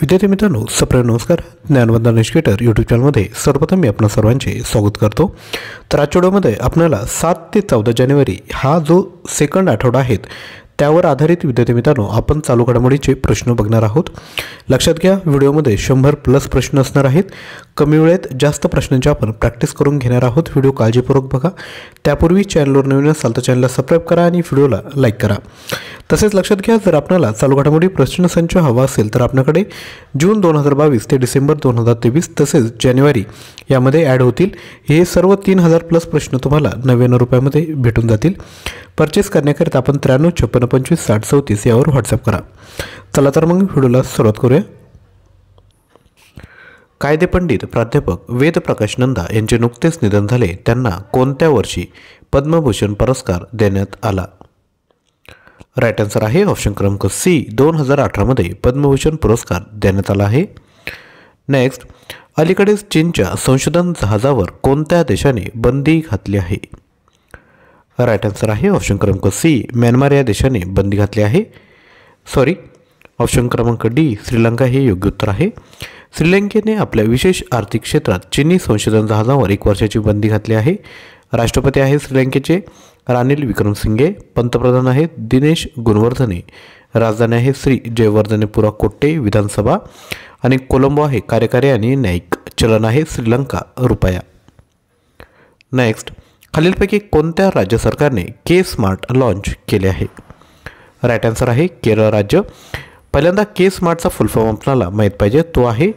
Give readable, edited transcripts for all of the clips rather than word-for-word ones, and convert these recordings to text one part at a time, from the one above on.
विद्यार्थी मित्रांनो, सप्रेम नमस्कार. ज्ञानवंदन एज्युकेटर यूट्यूब चॅनलमध्ये सर्वप्रथम मी आपणा सर्वांचे स्वागत करतो. तर आजच्या व्हिडिओमध्ये आपल्याला 7 ते 14 जानेवारी हा जो सेकंड आठवडा आहे त्यावर आधारित विद्यार्थी मित्रांनो आपण चालू घडामोडीचे प्रश्न बघणार आहोत. लक्षात घ्या, व्हिडिओमध्ये 100+ प्रश्न असणार आहेत. कमी वेळेत जास्त प्रश्नांची आपण प्रॅक्टिस करून घेणार आहोत. व्हिडिओ काळजीपूर्वक बघा. त्यापूर्वी चॅनलवर नवीन असाल तर चॅनलला सबस्क्राईब करा आणि व्हिडिओला लाईक करा. तसेच लक्षात घ्या, जर आपल्याला चालू घडामोडी प्रश्नसंच हवा असेल तर आपल्याकडे जून 2022 ते डिसेंबर 2023 तसेच जानेवारी यामध्ये ॲड होतील. हे सर्व 3000+ प्रश्न तुम्हाला 99 रुपयामध्ये भेटून जातील. परचेस करण्याकरिता आपण 93 56 25 60 34 यावर व्हॉट्सअप करा. चला तर मग व्हिडिओला सुरुवात करूया. कायदे पंडित प्राध्यापक वेदप्रकाश नंदा यांचे नुकतेच निधन झाले. त्यांना कोणत्या वर्षी पद्मभूषण पुरस्कार देण्यात आला? राईट आन्सर आहे ऑप्शन क्रमांक सी, 2018 मध्ये पद्मभूषण पुरस्कार देण्यात आला आहे. नेक्स्ट, अलीकडेच चीनच्या संशोधन जहाजावर कोणत्या देशाने बंदी घातली आहे? राईट आन्सर आहे ऑप्शन क्रमांक सी, म्यानमार या देशाने बंदी घातली आहे. ऑप्शन क्रमांक डी, श्रीलंका हे योग्य उत्तर आहे. श्रीलंकेने आपल्या विशेष आर्थिक क्षेत्रात चीनी संशोधन जहाजावर 1 वर्षाची बंदी घातली आहे. राष्ट्रपती आहेत श्रीलंकेचे रानिल विक्रमसिंघे, पंतप्रधान आहेत दिनेश गुणवर्धने, राजधानी आहे श्री जयवर्धनेपुरा कोट्टे, विधानसभा आणि कोलंबो आहे कार्यकारी आणि न्यायिक, चलन आहे श्रीलंका रुपया. नेक्स्ट, खालीलपैकी कोणत्या राज्य सरकारने के स्मार्ट लॉन्च केले आहे? राईट आन्सर आहे केरळ राज्य. पहिल्यांदा के स्मार्टचा फुल फॉर्म आपल्याला माहीत पाहिजे, तो आहे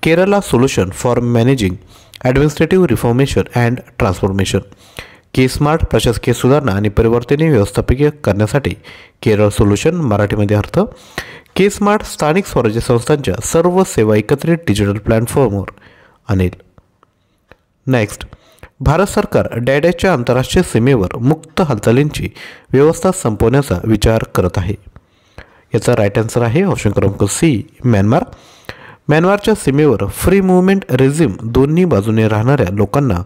Kerala solution for managing administrative reformation and transformation. K smart प्रशासकीय सुधारणा आणि परिवर्तने व्यवस्थापकीय करण्यासाठी केरळ सोल्युशन, मराठीमध्ये अर्थ के स्मार्ट स्थानिक स्वराज्य संस्थांच्या सर्व सेवा एकत्रित डिजिटल प्लॅटफॉर्मवर आणेल. नेक्स्ट, भारत सरकार डॅडॅच्या आंतरराष्ट्रीय सीमेवर मुक्त हालचालींची व्यवस्था संपवण्याचा विचार करत आहे. याचा राईट आन्सर आहे ऑप्शन क्रमांक सी, म्यानमार. म्यानमारच्या सीमेवर फ्री मूव्हमेंट रेझिम दोन्ही बाजूने राहणाऱ्या लोकांना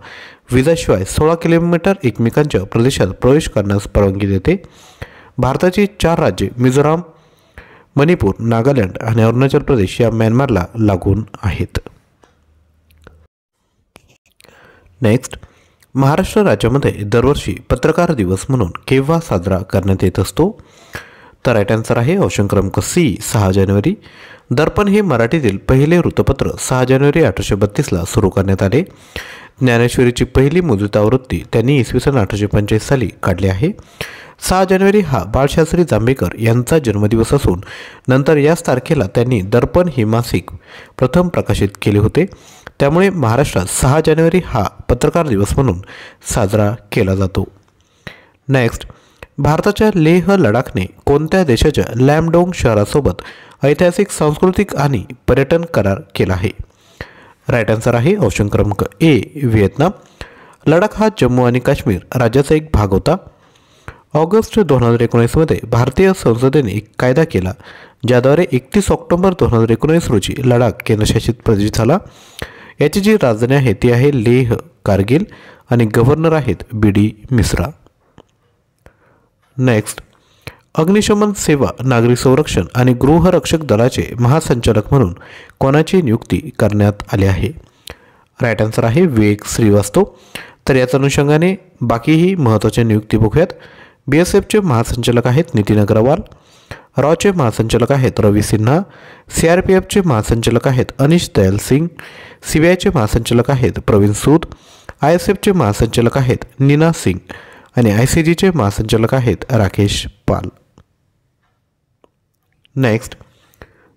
विजाशिवाय 16 किलोमीटर एकमेकांच्या प्रदेशात प्रवेश करण्यास परवानगी देते. भारताची 4 राज्ये मिझोराम, मणिपूर, नागालँड आणि अरुणाचल प्रदेश या म्यानमारला लागून आहेत. नेक्स्ट, महाराष्ट्र राज्यामध्ये दरवर्षी पत्रकार दिवस म्हणून केव्हा साजरा करण्यात येत असतो? तर राईट आन्सर आहे ऑप्शन क्रमांक सी, 6 जानेवारी. दर्पण हे मराठीतील पहिले वृत्तपत्र 6 जानेवारी 1832 सुरू करण्यात आले. ज्ञानेश्वरीची पहिली मुद्रित आवृत्ती त्यांनी इसवी सन 1845 साली काढली आहे. 6 जानेवारी हा बाळशास्त्री जांभेकर यांचा जन्मदिवस असून नंतर याच तारखेला त्यांनी दर्पण हे मासिक प्रथम प्रकाशित केले होते. त्यामुळे महाराष्ट्रात 6 जानेवारी हा पत्रकार दिवस म्हणून साजरा केला जातो. नेक्स्ट, भारताच्या लेह लडाखने कोणत्या देशाच्या लॅमडोंग शहरासोबत ऐतिहासिक, सांस्कृतिक आणि पर्यटन करार केला आहे? राईट आन्सर आहे ऑप्शन क्रमांक ए, व्हिएतनाम. लडाख हा जम्मू आणि काश्मीर राज्याचा एक भाग होता. ऑगस्ट 2019 मध्ये भारतीय संसदेने एक कायदा केला ज्याद्वारे 31 ऑक्टोबर 2019 रोजी लडाख केंद्रशासित प्रदेश झाला. याची जी राजधानी आहे ती आहे लेह कारगिल आणि गव्हर्नर आहेत BD मिश्रा. नेक्स्ट, अग्निशमन सेवा, नागरी संरक्षण आणि गृहरक्षक दलाचे महासंचालक म्हणून कोणाची नियुक्ती करण्यात आली आहे? राईट आन्सर आहे विवेक श्रीवास्तव. तर याच अनुषंगाने बाकीही महत्त्वाच्या नियुक्ती बघूयात. BSFचे महासंचालक आहेत नितीन अग्रवाल. रॉचे महासंचालक आहेत रवी सिन्हा. CRPFचे महासंचालक आहेत अनिश दयाल सिंग. CBIचे महासंचालक आहेत प्रवीण सूद. ISFचे महासंचालक आहेत नीना सिंग आणि ICGचे महासंचालक आहेत राकेश पाल. नेक्स्ट,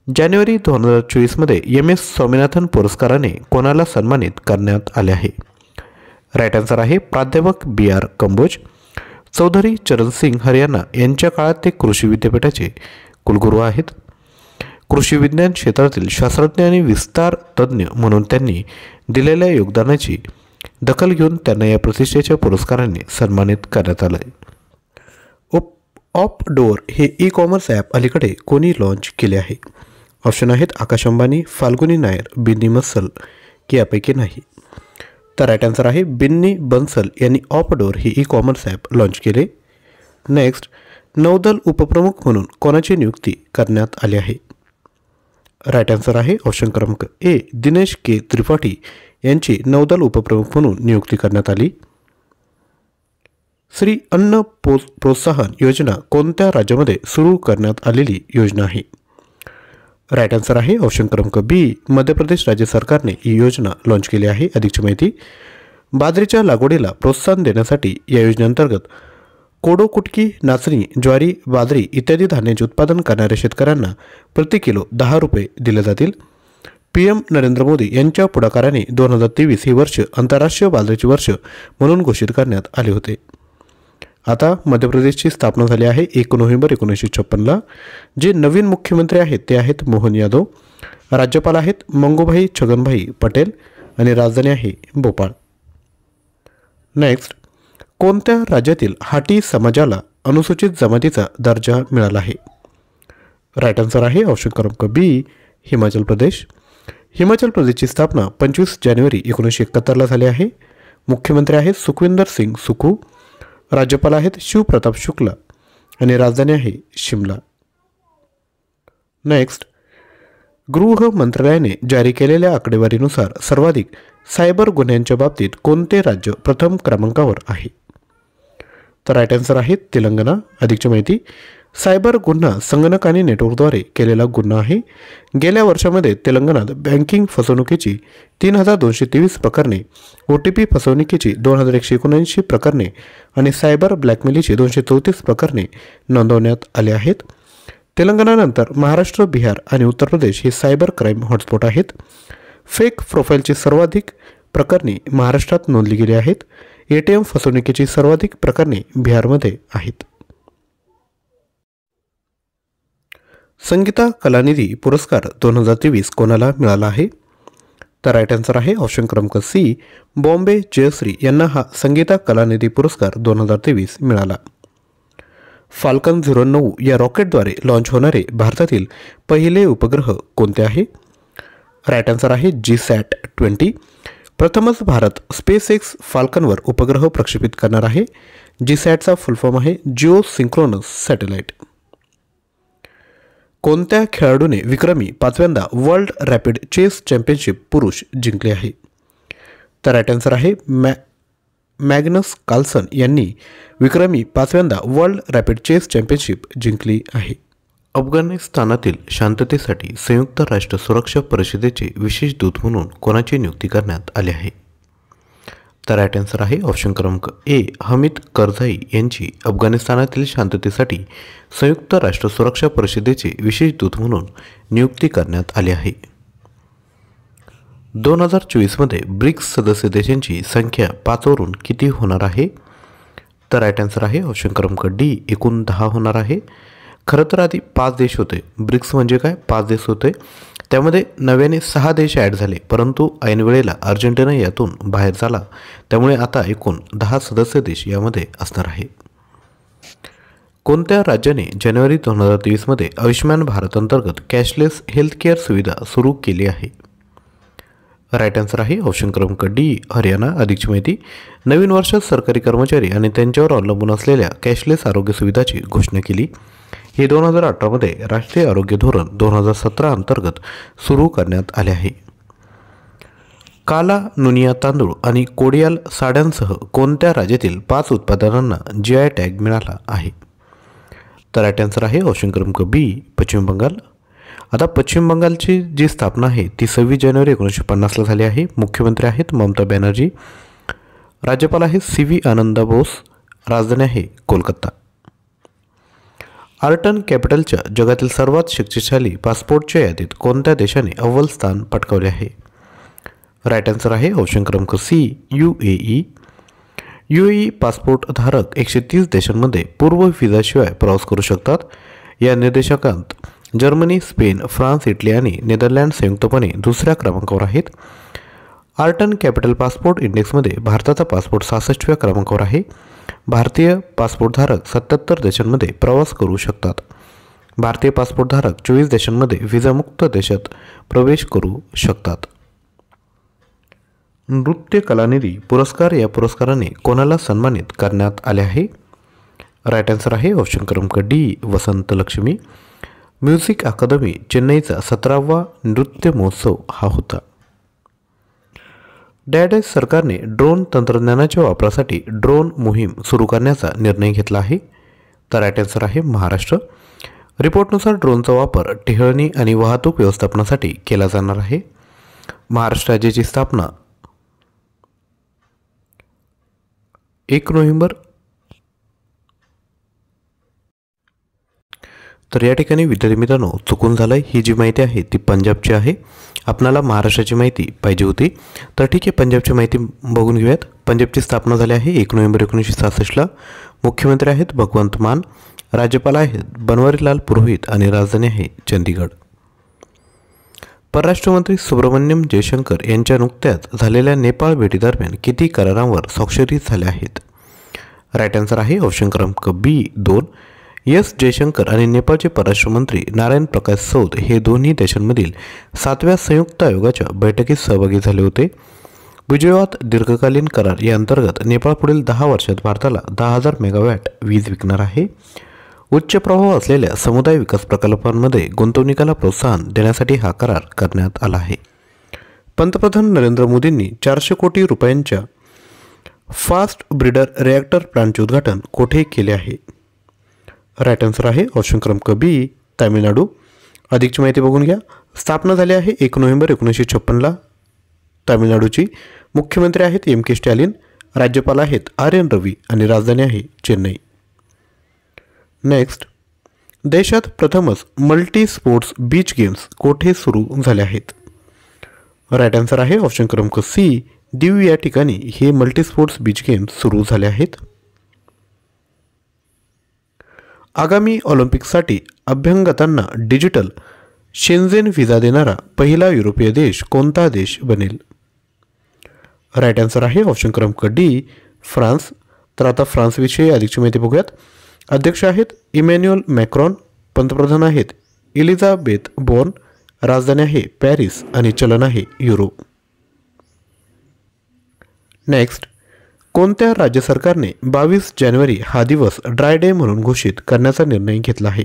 जानेवारी 2024 मध्ये MS स्वामीनाथन पुरस्काराने कोणाला सन्मानित करण्यात आले आहे? राईट आन्सर आहे प्राध्यापक BR कंबोज. चौधरी चरण सिंग हरियाणा यांच्या काळात ते कृषी विद्यापीठाचे कुलगुरू आहेत. कृषी विज्ञान क्षेत्रातील शास्त्रज्ञ आणि विस्तार तज्ज्ञ म्हणून त्यांनी दिलेल्या योगदानाची दखल घेऊन त्यांना या प्रतिष्ठेच्या पुरस्काराने सन्मानित करण्यात आलं आहे. ऑपडोअर हे ई-कॉमर्स ॲप अलीकडे कोणी लॉन्च केले आहे? ऑप्शन आहेत आकाश अंबानी, फाल्गुनी नायर, बिन्नी बन्सल की यापैकी नाही. तर राईट आन्सर आहे बिन्नी बन्सल यांनी ऑपडोअर हे ई-कॉमर्स ॲप लॉन्च केले. नेक्स्ट, नौदल उपप्रमुख म्हणून कोणाची नियुक्ती करण्यात आली आहे? राईट आन्सर आहे ऑप्शन क्रमांक ए, दिनेश के त्रिपाठी यांची नौदल उपप्रमुख म्हणून नियुक्ती करण्यात आली. श्री अन्न प्रोत्साहन योजना कोणत्या राज्यामध्ये सुरू करण्यात आलेली योजना आहे? राईट आन्सर आहे ऑप्शन क्रमांक बी, मध्य प्रदेश राज्य सरकारने ही योजना लॉन्च केली आहे. अधिकची माहिती. बाजरीच्या लागवडीला प्रोत्साहन देण्यासाठी या योजनेअंतर्गत कोडो कुटकी, नाचणी, ज्वारी, बाजरी इत्यादी धान्याचे उत्पादन करणाऱ्या शेतकऱ्यांना प्रति किलो 10 रुपये दिले जातील. PM नरेंद्र मोदी यांच्या पुढाकाराने 2023 हे वर्ष आंतरराष्ट्रीय बाजरीचे वर्ष म्हणून घोषित करण्यात आले होते. आता मध्य प्रदेशची स्थापना झाली आहे 1 नोव्हेंबर 1956ला. जे नवीन मुख्यमंत्री आहेत ते आहेत मोहन यादव. राज्यपाल आहेत मंगूभाई छगनभाई पटेल आणि राजधानी आहे भोपाळ. नेक्स्ट, कोणत्या राज्यातील हाटी समाजाला अनुसूचित जमातीचा दर्जा मिळाला आहे? राईट आन्सर आहे ऑप्शन क्रमांक बी, हिमाचल प्रदेश. हिमाचल प्रदेशची स्थापना 25 जानेवारी 1971ला झाली आहे. मुख्यमंत्री आहेत सुखविंदर सिंग सुखू. राज्यपाल आहेत शिवप्रताप शुक्ला आणि राजधानी आहे शिमला. नेक्स्ट, गृह मंत्रालयाने जारी केलेल्या आकडेवारीनुसार सर्वाधिक सायबर गुन्ह्यांच्या बाबतीत कोणते राज्य प्रथम क्रमांकावर आहे? तर राईट आन्सर आहे तेलंगणा. अधिकची माहिती. सायबर गुन्हा संगणक आणि नेटवर्कद्वारे केलेला गुन्हा आहे. गेल्या वर्षामध्ये तेलंगणात बँकिंग फसवणुकीची 3223 प्रकरणे, OTP फसवणुकीची 2179 प्रकरणे आणि सायबर ब्लॅकमेलीची 234 प्रकरणे नोंदवण्यात आले आहेत. तेलंगणानंतर महाराष्ट्र, बिहार आणि उत्तर प्रदेश हे सायबर क्राईम हॉटस्पॉट आहेत. फेक प्रोफाईलची सर्वाधिक प्रकरणे महाराष्ट्रात नोंदली गेली आहेत. ATM फसवणुकीची सर्वाधिक प्रकरणे बिहारमध्ये आहेत. संगीता कलानिधी पुरस्कार 2023 कोणाला मिळाला आहे? तर राईट आन्सर आहे ऑप्शन क्रमांक सी, बॉम्बे जयश्री यांना हा संगीता कलानिधी पुरस्कार 2023 मिळाला. फाल्कन 09 या रॉकेटद्वारे लॉन्च होणारे भारतातील पहिले उपग्रह कोणते आहे? राईट आन्सर आहे GSAT-20. प्रथमच भारत SpaceX फाल्कनवर उपग्रह प्रक्षेपित करणार आहे. GSATचा फुल फॉर्म आहे जिओ सिंक्रोनस सॅटेलाइट. कोणत्या खेळाडूने विक्रमी 5व्यांदा वर्ल्ड रॅपिड चेस चॅम्पियनशिप पुरुष जिंकले आहे? तर राईट आन्सर आहे मॅग्नस कार्लसन यांनी विक्रमी 5व्यांदा वर्ल्ड रॅपिड चेस चॅम्पियनशिप जिंकली आहे. अफगाणिस्तानातील शांततेसाठी संयुक्त राष्ट्र सुरक्षा परिषदेचे विशेष दूत म्हणून कोणाची नियुक्ती करण्यात आली आहे? तर राईट आन्सर आहे ऑप्शन क्रमांक ए, हमीद करझाई यांची अफगाणिस्तानातील शांततेसाठी संयुक्त राष्ट्र सुरक्षा परिषदेचे विशेष दूत म्हणून नियुक्ती करण्यात आली आहे. 2024मध्ये ब्रिक्स सदस्य देशांची संख्या 5 वरून किती होणार आहे? तर राईट आन्सर आहे ऑप्शन क्रमांक डी, एकूण 10 होणार आहे. खरं तर आधी 5 देश होते. ब्रिक्स म्हणजे काय? 5 देश होते. त्यामध्ये नव्याने 6 देश ॲड झाले, परंतु ऐन वेळेला अर्जेंटिना यातून बाहेर झाला. त्यामुळे आता एकूण 10 सदस्य देश यामध्ये असणार आहे. कोणत्या राज्याने जानेवारी 2023मध्ये आयुष्यमान भारत अंतर्गत कॅशलेस हेल्थकेअर सुविधा सुरू केली आहे? राईट आन्सर आहे ऑप्शन क्रमांक डी, हरियाणा. अधिकची माहिती. नवीन वर्षात सरकारी कर्मचारी आणि त्यांच्यावर अवलंबून असलेल्या कॅशलेस आरोग्य सुविधाची घोषणा केली. हे 2018मध्ये राष्ट्रीय आरोग्य धोरण 2017 अंतर्गत सुरू करण्यात आले आहे. काला नुनिया तांदूळ आणि कोडियाल साड्यांसह कोणत्या राज्यातील 5 उत्पादनांना GI टॅग मिळाला आहे? तर राईट आन्सर आहे ऑप्शन क्रमांक बी, पश्चिम बंगाल. आता पश्चिम बंगालची जी स्थापना आहे ती 26 जानेवारी 1950ला झाली आहे. मुख्यमंत्री आहेत ममता बॅनर्जी. राज्यपाल आहेत CV आनंदा बोस. राजधानी आहे कोलकाता. आर्टन कॅपिटलच्या जगातील सर्वात शक्तिशाली पासपोर्टच्या यादीत कोणत्या देशाने अव्वल स्थान पटकावले आहे? राईट आन्सर आहे ऑप्शन क्रमांक सी, UAE. UAE पासपोर्ट धारक 130 देशांमध्ये पूर्व व्हिसाशिवाय प्रवास करू शकतात. या निर्देशांकात जर्मनी, स्पेन, फ्रान्स, इटली आणि नेदरलँड संयुक्तपणे दुसऱ्या क्रमांकावर आहेत. आर्टन कॅपिटल पासपोर्ट इंडेक्समध्ये भारताचा पासपोर्ट 66व्या क्रमांकावर आहे. भारतीय पासपोर्टधारक 77 देशांमध्ये प्रवास करू शकतात. भारतीय पासपोर्टधारक 24 देशांमध्ये व्हिसामुक्त देशात प्रवेश करू शकतात. नृत्य कलानिधी पुरस्कार या पुरस्काराने कोणाला सन्मानित करण्यात आले आहे? राईट आन्सर आहे ऑप्शन क्रमांक डी, वसंत लक्ष्मी. म्युझिक अकादमी चेन्नईचा 17वा नृत्य महोत्सव हा होता. डॅश सरकारने ड्रोन तंत्रज्ञानाच्या वापरासाठी ड्रोन मोहीम सुरू करण्याचा निर्णय घेतला आहे. तर राईट आन्सर आहे महाराष्ट्र. रिपोर्टनुसार ड्रोनचा वापर टेहळणी आणि वाहतूक व्यवस्थापनासाठी केला जाणार आहे. महाराष्ट्र राज्याची स्थापना 1 नोव्हेंबर. तर या ठिकाणी विद्यार्थी मित्रांनो चुकून झालं आहे. ही जी माहिती आहे ती पंजाबची आहे. आपणाला महाराष्ट्राची माहिती पाहिजे होती. तर ठीक आहे, पंजाबची माहिती बघून घेऊयात. पंजाबची स्थापना झाली आहे 1 नोव्हेंबर 1966ला. मुख्यमंत्री आहेत भगवंत मान, राज्यपाल आहेत बनवारीलाल पुरोहित आणि राजधानी आहे चंदीगड. परराष्ट्रमंत्री सुब्रमण्यम जयशंकर यांच्या नुकत्याच झालेल्या नेपाळ भेटीदरम्यान किती करारांवर स्वाक्षरी झाल्या आहेत? राईट आन्सर आहे ऑप्शन क्रमांक बी 2. एस जयशंकर आणि नेपाळचे परराष्ट्रमंत्री नारायण प्रकाश सौद हे दोन्ही देशांमधील 7व्या संयुक्त आयोगाच्या बैठकीत सहभागी झाले होते. विजयवात दीर्घकालीन करार या अंतर्गत नेपाळ पुढील 10 वर्षात भारताला 10,000 मेगावॅट वीज विकणार आहे. उच्च प्रभाव असलेल्या समुदाय विकास प्रकल्पांमध्ये गुंतवणुकीला प्रोत्साहन देण्यासाठी हा करार करण्यात आला आहे. पंतप्रधान नरेंद्र मोदींनी 400 कोटी रुपयांच्या फास्ट ब्रीडर रिॲक्टर प्लांटचे उद्घाटन कोठे केले आहे? राईट आन्सर आहे ऑप्शन क्रमांक बी तामिळनाडू. अधिकची माहिती बघून घ्या. स्थापना झाली आहे 1 नोव्हेंबर 1956ला तामिळनाडूची. मुख्यमंत्री आहेत एम के स्टॅलिन, राज्यपाल आहेत आर एन रवी आणि राजधानी आहे चेन्नई. नेक्स्ट, देशात प्रथमच मल्टी स्पोर्ट्स बीच गेम्स कोठे सुरू झाले आहेत? राईट आन्सर आहे ऑप्शन क्रमांक सी दीव या ठिकाणी हे मल्टी स्पोर्ट्स बीच गेम्स सुरू झाले आहेत. आगामी ऑलिम्पिकसाठी अभ्यागतांना डिजिटल शेंझेन व्हिसा देणारा पहिला युरोपीय देश कोणता देश बनेल? राईट आन्सर आहे ऑप्शन क्रमांक डी फ्रान्स. तर आता फ्रान्सविषयी अधिकची माहिती बघूयात. अध्यक्ष आहेत इमॅन्युअल मॅक्रॉन, पंतप्रधान आहेत एलिझाबेथ बोर्न, राजधानी आहे पॅरिस आणि चलन आहे युरो. नेक्स्ट, कोणत्या राज्य सरकारने 22 जानेवारी हा दिवस ड्राय डे म्हणून घोषित करण्याचा निर्णय घेतला आहे?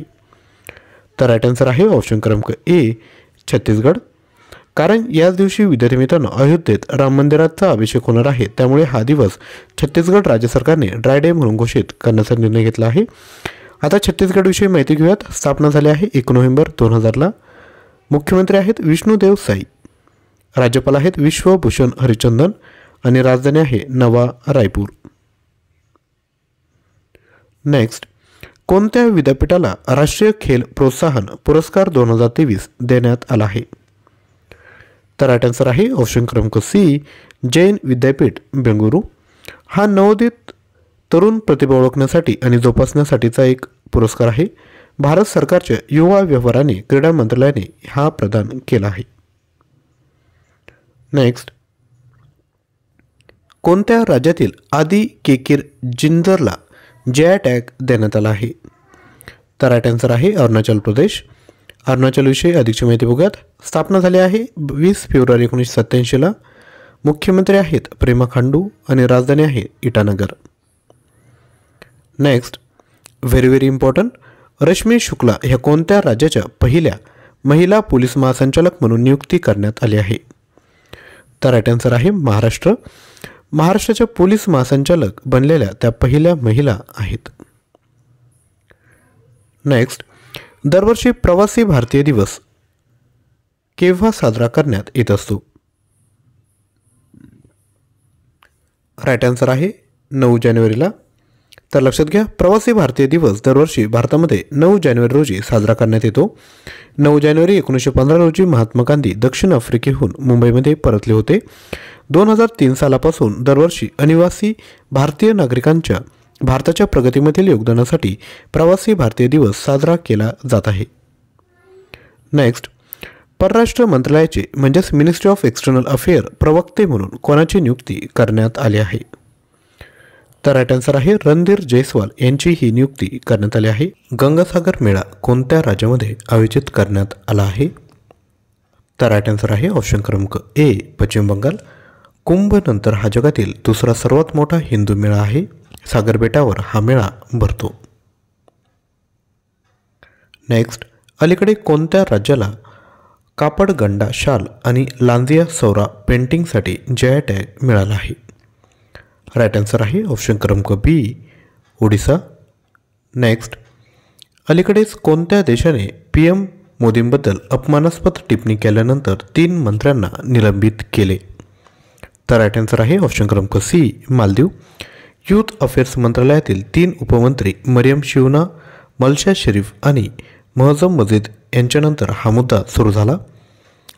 तर राईट आन्सर आहे ऑप्शन क्रमांक ए छत्तीसगड. कारण याच दिवशी विद्यार्थी मित्रांनो अयोध्येत राम मंदिराचा अभिषेक होणार आहे, त्यामुळे हा दिवस छत्तीसगड राज्य सरकारने ड्राय डे म्हणून घोषित करण्याचा निर्णय घेतला आहे. आता छत्तीसगडविषयी माहिती घेऊयात. स्थापना झाली आहे 1 नोव्हेंबर 2000ला. मुख्यमंत्री आहेत विष्णुदेव साई, राज्यपाल आहेत विश्वभूषण हरिचंदन आणि राजधानी आहे नवा रायपूर. नेक्स्ट, कोणत्या विद्यापीठाला राष्ट्रीय खेल प्रोत्साहन पुरस्कार 2023 देण्यात आला आहे? तर राईट आन्सर आहे ऑप्शन क्रमांक सी जैन विद्यापीठ बेंगळुरू. हा नवोदित तरुण प्रतिभा ओळखण्यासाठी आणि जोपासण्यासाठीचा एक पुरस्कार आहे. भारत सरकारच्या युवा व्यवहार आणि क्रीडा मंत्रालयाने हा प्रदान केला आहे. नेक्स्ट, कोणत्या राज्यातील आदी केकीर जिंजरला JI टॅग देण्यात आला आहे? तर राईट आन्सर आहे अरुणाचल प्रदेश. अरुणाचलविषयी अधिकची माहिती बघूयात. स्थापना झाली आहे 20 फेब्रुवारी 1987ला. मुख्यमंत्री आहेत प्रेमा खांडू आणि राजधानी आहे Itanagar. Next, very very important, Rashmi Shukla ह्या कोणत्या राज्याच्या पहिल्या महिला पोलीस महासंचालक म्हणून नियुक्ती करण्यात आली आहे? तर राईट आन्सर आहे महाराष्ट्र. महाराष्ट्राच्या पोलीस महासंचालक बनलेल्या त्या पहिल्या महिला आहेत. नेक्स्ट, दरवर्षी प्रवासी भारतीय दिवस केव्हा साजरा करण्यात येत असतो? राईट आन्सर आहे 9 जानेवारीला. तर लक्षात घ्या, प्रवासी भारतीय दिवस दरवर्षी भारतामध्ये 9 जानेवारी रोजी साजरा करण्यात येतो. 9 जानेवारी 1915 रोजी महात्मा गांधी दक्षिण आफ्रिकेहून मुंबईमध्ये परतले होते. 2003 सालापासून दरवर्षी अनिवासी भारतीय नागरिकांच्या भारताच्या प्रगतीमधील योगदानासाठी प्रवासी भारतीय दिवस साजरा केला जात आहे. नेक्स्ट, परराष्ट्र मंत्रालयाचे म्हणजेच मिनिस्ट्री ऑफ एक्सटर्नल अफेअर प्रवक्ते म्हणून कोणाची नियुक्ती करण्यात आली आहे? तर राईट आन्सर आहे रणधीर जयस्वाल यांची ही नियुक्ती करण्यात आली आहे. गंगासागर मेळा कोणत्या राज्यामध्ये आयोजित करण्यात आला आहे? तर राईट आन्सर आहे ऑप्शन क्रमांक ए पश्चिम बंगाल. कुंभ नंतर हा जगातील दुसरा सर्वात मोठा हिंदू मेळा आहे. सागर बेटावर हा मेळा भरतो. नेक्स्ट, अलीकडे कोणत्या राज्याला कापडगंडा शाल आणि लांजिया सौरा पेंटिंगसाठी GI टॅग मिळाला आहे? राईट आन्सर आहे ऑप्शन क्रमांक बी, ओडिसा. नेक्स्ट, अलीकडेच कोणत्या देशाने PM मोदींबद्दल अपमानास्पद टिप्पणी केल्यानंतर 3 मंत्र्यांना निलंबित केले? तर राईट आन्सर आहे ऑप्शन क्रमांक सी, मालदीव. यूथ अफेअर्स मंत्रालयातील 3 उपमंत्री मरियम शिवना, मलशा शरीफ आणि महजम मजीद यांच्यानंतर हा मुद्दा सुरू झाला.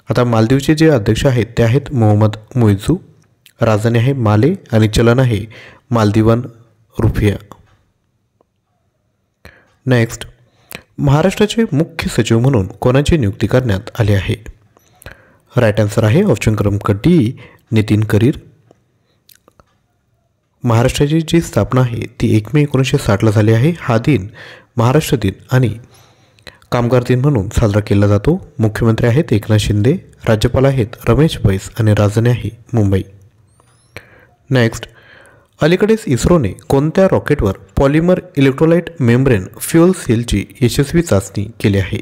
आता मालदीवचे जे अध्यक्ष आहेत ते आहेत मोहम्मद मुइझू. राजधानी आहे माले आणि चलन आहे मालदीवन रुपिया. नेक्स्ट, महाराष्ट्राचे मुख्य सचिव म्हणून कोणाची नियुक्ती करण्यात आली आहे? राईट आन्सर आहे ऑप्शन क्रमांक डी, नितीन करीर. महाराष्ट्राची जी स्थापना आहे ती 1 मे 1960ला झाली आहे. हा दिन महाराष्ट्र दिन आणि कामगार दिन म्हणून साजरा केला जातो. मुख्यमंत्री आहेत एकनाथ शिंदे, राज्यपाल आहेत रमेश बैस आणि राजधानी आहे मुंबई. नेक्स्ट, अलीकडेच इस्रोने कोणत्या रॉकेटवर पॉलिमर इलेक्ट्रोलाइट मेम्ब्रेन फ्युअल सेलची यशस्वी चाचणी केली आहे?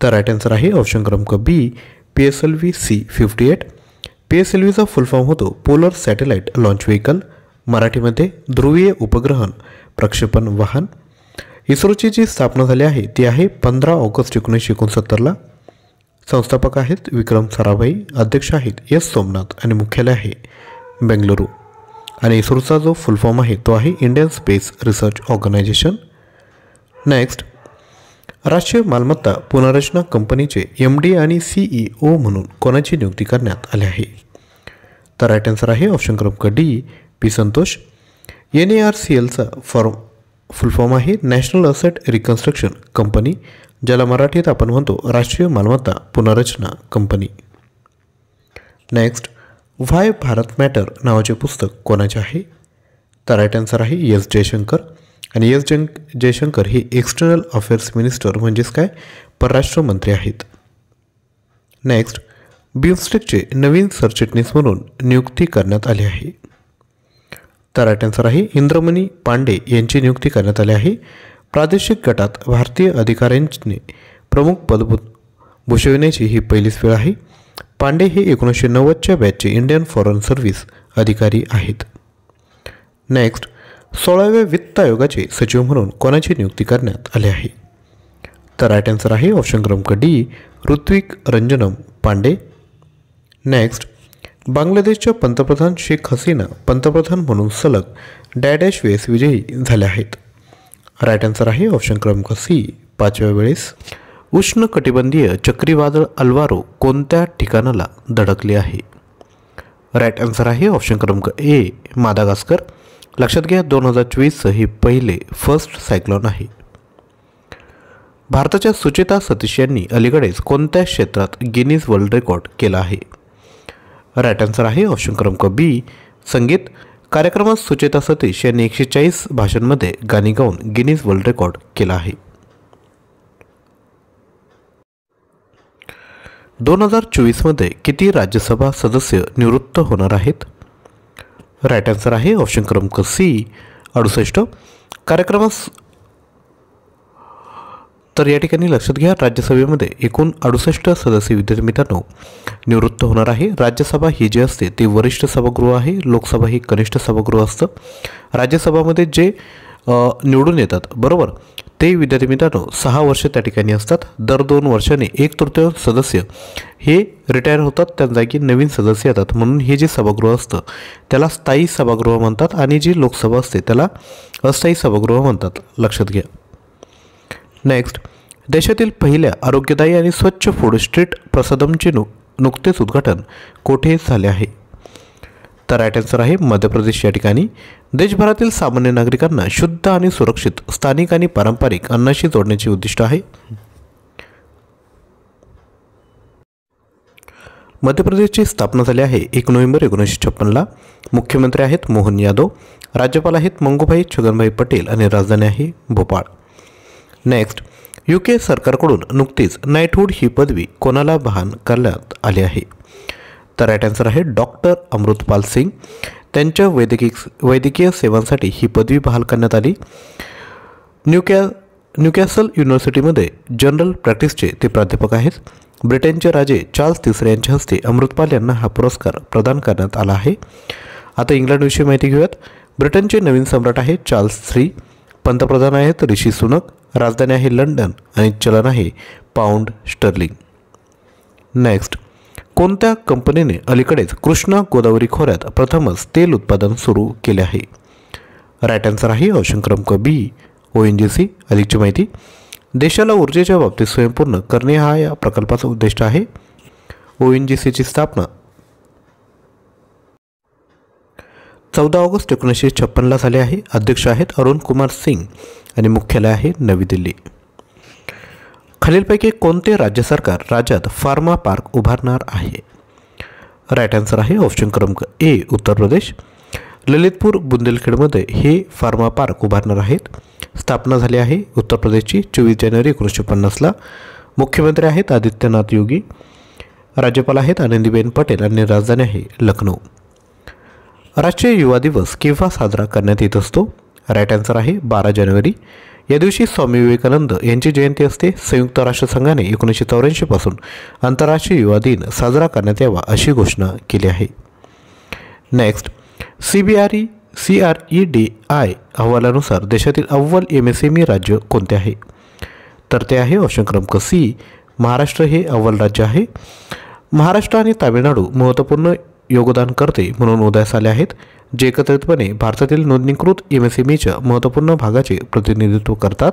तर राईट आन्सर आहे ऑप्शन क्रमांक बी, PSLV-C58. PSLVचा फुल फॉर्म होतो पोलर सॅटेलाइट लॉन्च व्हेकल, मराठीमध्ये ध्रुवीय उपग्रह प्रक्षेपण वाहन. इस्रोची जी स्थापना झाली आहे ती आहे 15 ऑगस्ट 1969ला. संस्थापक आहेत विक्रम साराभाई, अध्यक्ष आहेत S सोमनाथ आणि मुख्यालय आहे बेंगलुरू. आणि इस्रोचा जो फुल फॉर्म आहे तो आहे Indian space research organisation. Next, राष्ट्रीय मालमत्ता पुनर्रचना कंपनीचे MD आणि CEO म्हणून कोणाची नियुक्ती करण्यात आली आहे? तर राईट आन्सर आहे ऑप्शन क्रमांक डी, P संतोष. NARCLचा फुल फॉर्म आहे नॅशनल असेट रिकन्स्ट्रक्शन कंपनी, ज्याला मराठीत आपण म्हणतो राष्ट्रीय मालमत्ता पुनर्रचना कंपनी. नेक्स्ट, व्हाय भारत मॅटर नावाचे पुस्तक कोणाचे आहे? तर राईट आन्सर आहे S जयशंकर. आणि S जयशंकर हे एक्सटर्नल अफेअर्स मिनिस्टर म्हणजेच काय परराष्ट्र मंत्री आहेत. नेक्स्ट, बिमस्टेकचे नवीन सरचिटणीस म्हणून नियुक्ती करण्यात आली आहे. तर राईट आन्सर आहे इंद्रमणी पांडे यांची नियुक्ती करण्यात आली आहे. प्रादेशिक गटात भारतीय अधिकाऱ्यांनी प्रमुख पद भूषविण्याची ही पहिलीच वेळ आहे. पांडे हे 1990च्या बॅचचे इंडियन फॉरेन सर्व्हिस अधिकारी आहेत. नेक्स्ट, 16व्या वित्त आयोगाचे सचिव म्हणून कोणाची नियुक्ती करण्यात आली आहे? तर राईट आन्सर आहे ऑप्शन क्रमांक डी, ऋत्विक रंजनम पांडे. नेक्स्ट, बांगलादेशच्या पंतप्रधान शेख हसीना पंतप्रधान म्हणून सलग डॅश वेळेस विजयी झाल्या आहेत. राईट आन्सर आहे ऑप्शन क्रमांक सी, 5व्या वेळेस. उष्णकटिबंधीय चक्रीवादळ अल्वारो कोणत्या ठिकाणाला धडकले आहे? राईट आन्सर आहे ऑप्शन क्रमांक ए, मादागास्कर. लक्षात घ्या 2024 हे पहिले फर्स्ट सायक्लोन आहे. भारताच्या सुचेता सतीश यांनी अलीकडेच कोणत्या क्षेत्रात गिनीज वर्ल्ड रेकॉर्ड केला आहे? राईट आन्सर आहे ऑप्शन क्रमांक बी, संगीत. कार्यक्रमात सुचेता सतीश यांनी 140 भाषांमध्ये गाणी गाऊन गिनीज वर्ल्ड रेकॉर्ड केला आहे. 2024मध्ये किती राज्यसभा सदस्य निवृत्त होणार आहेत? राईट आन्सर आहे ऑप्शन क्रमांक सी, 68. कार्यक्रमास तर या ठिकाणी लक्षात घ्या राज्यसभेमध्ये एकूण 68 सदस्य विद्यार्थी मित्रांनो निवृत्त होणार आहे. राज्यसभा ही जी असते ते वरिष्ठ सभागृह आहे, लोकसभा ही कनिष्ठ सभागृह असतं. राज्यसभामध्ये जे निवडून येतात बरोबर ते विद्यार्थी मित्रांनो 6 वर्ष त्या ठिकाणी असतात. दर 2 वर्षांनी 1/3 सदस्य हे रिटायर होतात, त्या जागी नवीन सदस्य येतात. म्हणून हे जे सभागृह असतं त्याला स्थायी सभागृह म्हणतात आणि जी लोकसभा असते त्याला अस्थायी सभागृह म्हणतात, लक्षात घ्या. नेक्स्ट, देशातील पहिल्या आरोग्यदायी आणि स्वच्छ फूड स्ट्रीट प्रसादमचे नुकतेच उद्घाटन कोठे झाले आहे? तर राईट आन्सर आहे मध्य प्रदेश या ठिकाणी. देशभरातील सामान्य नागरिकांना शुद्ध आणि सुरक्षित स्थानिक आणि पारंपरिक अन्नाशी जोडण्याचे उद्दिष्ट आहे. मध्य प्रदेशची स्थापना झाली आहे 1 नोव्हेंबर 1956ला. मुख्यमंत्री आहेत मोहन यादव, राज्यपाल आहेत मंगूभाई छगनभाई पटेल आणि राजधानी आहे भोपाळ. नेक्स्ट, UK सरकारकडून नुकतीच नाईटहुड ही पदवी कोणाला बहाल करण्यात आली आहे? तर राईट आन्सर आहे डॉक्टर अमृतपाल सिंग. त्यांच्या वैद्यकीय सेवांसाठी ही पदवी बहाल करण्यात आली. न्यूकॅसल युनिव्हर्सिटीमध्ये जनरल प्रॅक्टिसचे ते प्राध्यापक आहेत. ब्रिटनचे राजे चार्ल्स तिसरे यांच्या हस्ते अमृतपाल यांना हा पुरस्कार प्रदान करण्यात आला आहे. आता इंग्लंडविषयी माहिती घेऊयात. ब्रिटनचे नवीन सम्राट आहेत चार्ल्स III. पंतप्रधान आहेत ऋषी सुनक. राजधानी आहे लंडन आणि चलन आहे पाऊंड स्टर्लिंग. नेक्स्ट, कोणत्या कंपनीने अलीकडेच कृष्णा गोदावरी खोऱ्यात प्रथमच तेल उत्पादन सुरू केले आहे? राईट आन्सर आहे ऑप्शन क्रमांक बी, ONGC. अधिकची माहिती, देशाला ऊर्जेच्या बाबतीत स्वयंपूर्ण करणे हा या प्रकल्पाचा उद्दिष्ट आहे. ONGCची स्थापना 14 ऑगस्ट 1956 झाले आहे. अध्यक्ष आहेत अरुण कुमार सिंग आणि मुख्यालय आहे नवी दिल्ली. खालीलपैकी कोणते राज्य सरकार राज्यात फार्मा पार्क उभारणार आहे? राईट आन्सर आहे ऑप्शन क्रमांक ए, उत्तर प्रदेश. ललितपूर बुंदेलखेडमध्ये हे फार्मा पार्क उभारणार आहेत. स्थापना झाली आहे उत्तर प्रदेशची 24 जानेवारी 1950ला. मुख्यमंत्री आहेत आदित्यनाथ योगी. राज्यपाल आहेत आनंदीबेन पटेल आणि राजधानी आहे लखनौ. राष्ट्रीय युवा दिवस केव्हा साजरा करण्यात येत असतो? राईट आन्सर आहे 12 जानेवारी. या दिवशी स्वामी विवेकानंद यांची जयंती असते. संयुक्त राष्ट्रसंघाने 1984 पासून आंतरराष्ट्रीय युवा दिन साजरा करण्यात यावा अशी घोषणा केली आहे. नेक्स्ट, CREDI अहवालानुसार देशातील अव्वल MSME राज्य कोणते आहे? तर ते आहे ऑप्शन क्रमांक सी, महाराष्ट्र हे अव्वल राज्य आहे. महाराष्ट्र आणि तामिळनाडू महत्त्वपूर्ण योगदान करते म्हणून उदयास आले आहेत, जे एकत्रितपणे भारतातील नोंदणीकृत MSMEच्या महत्त्वपूर्ण भागाचे प्रतिनिधित्व करतात.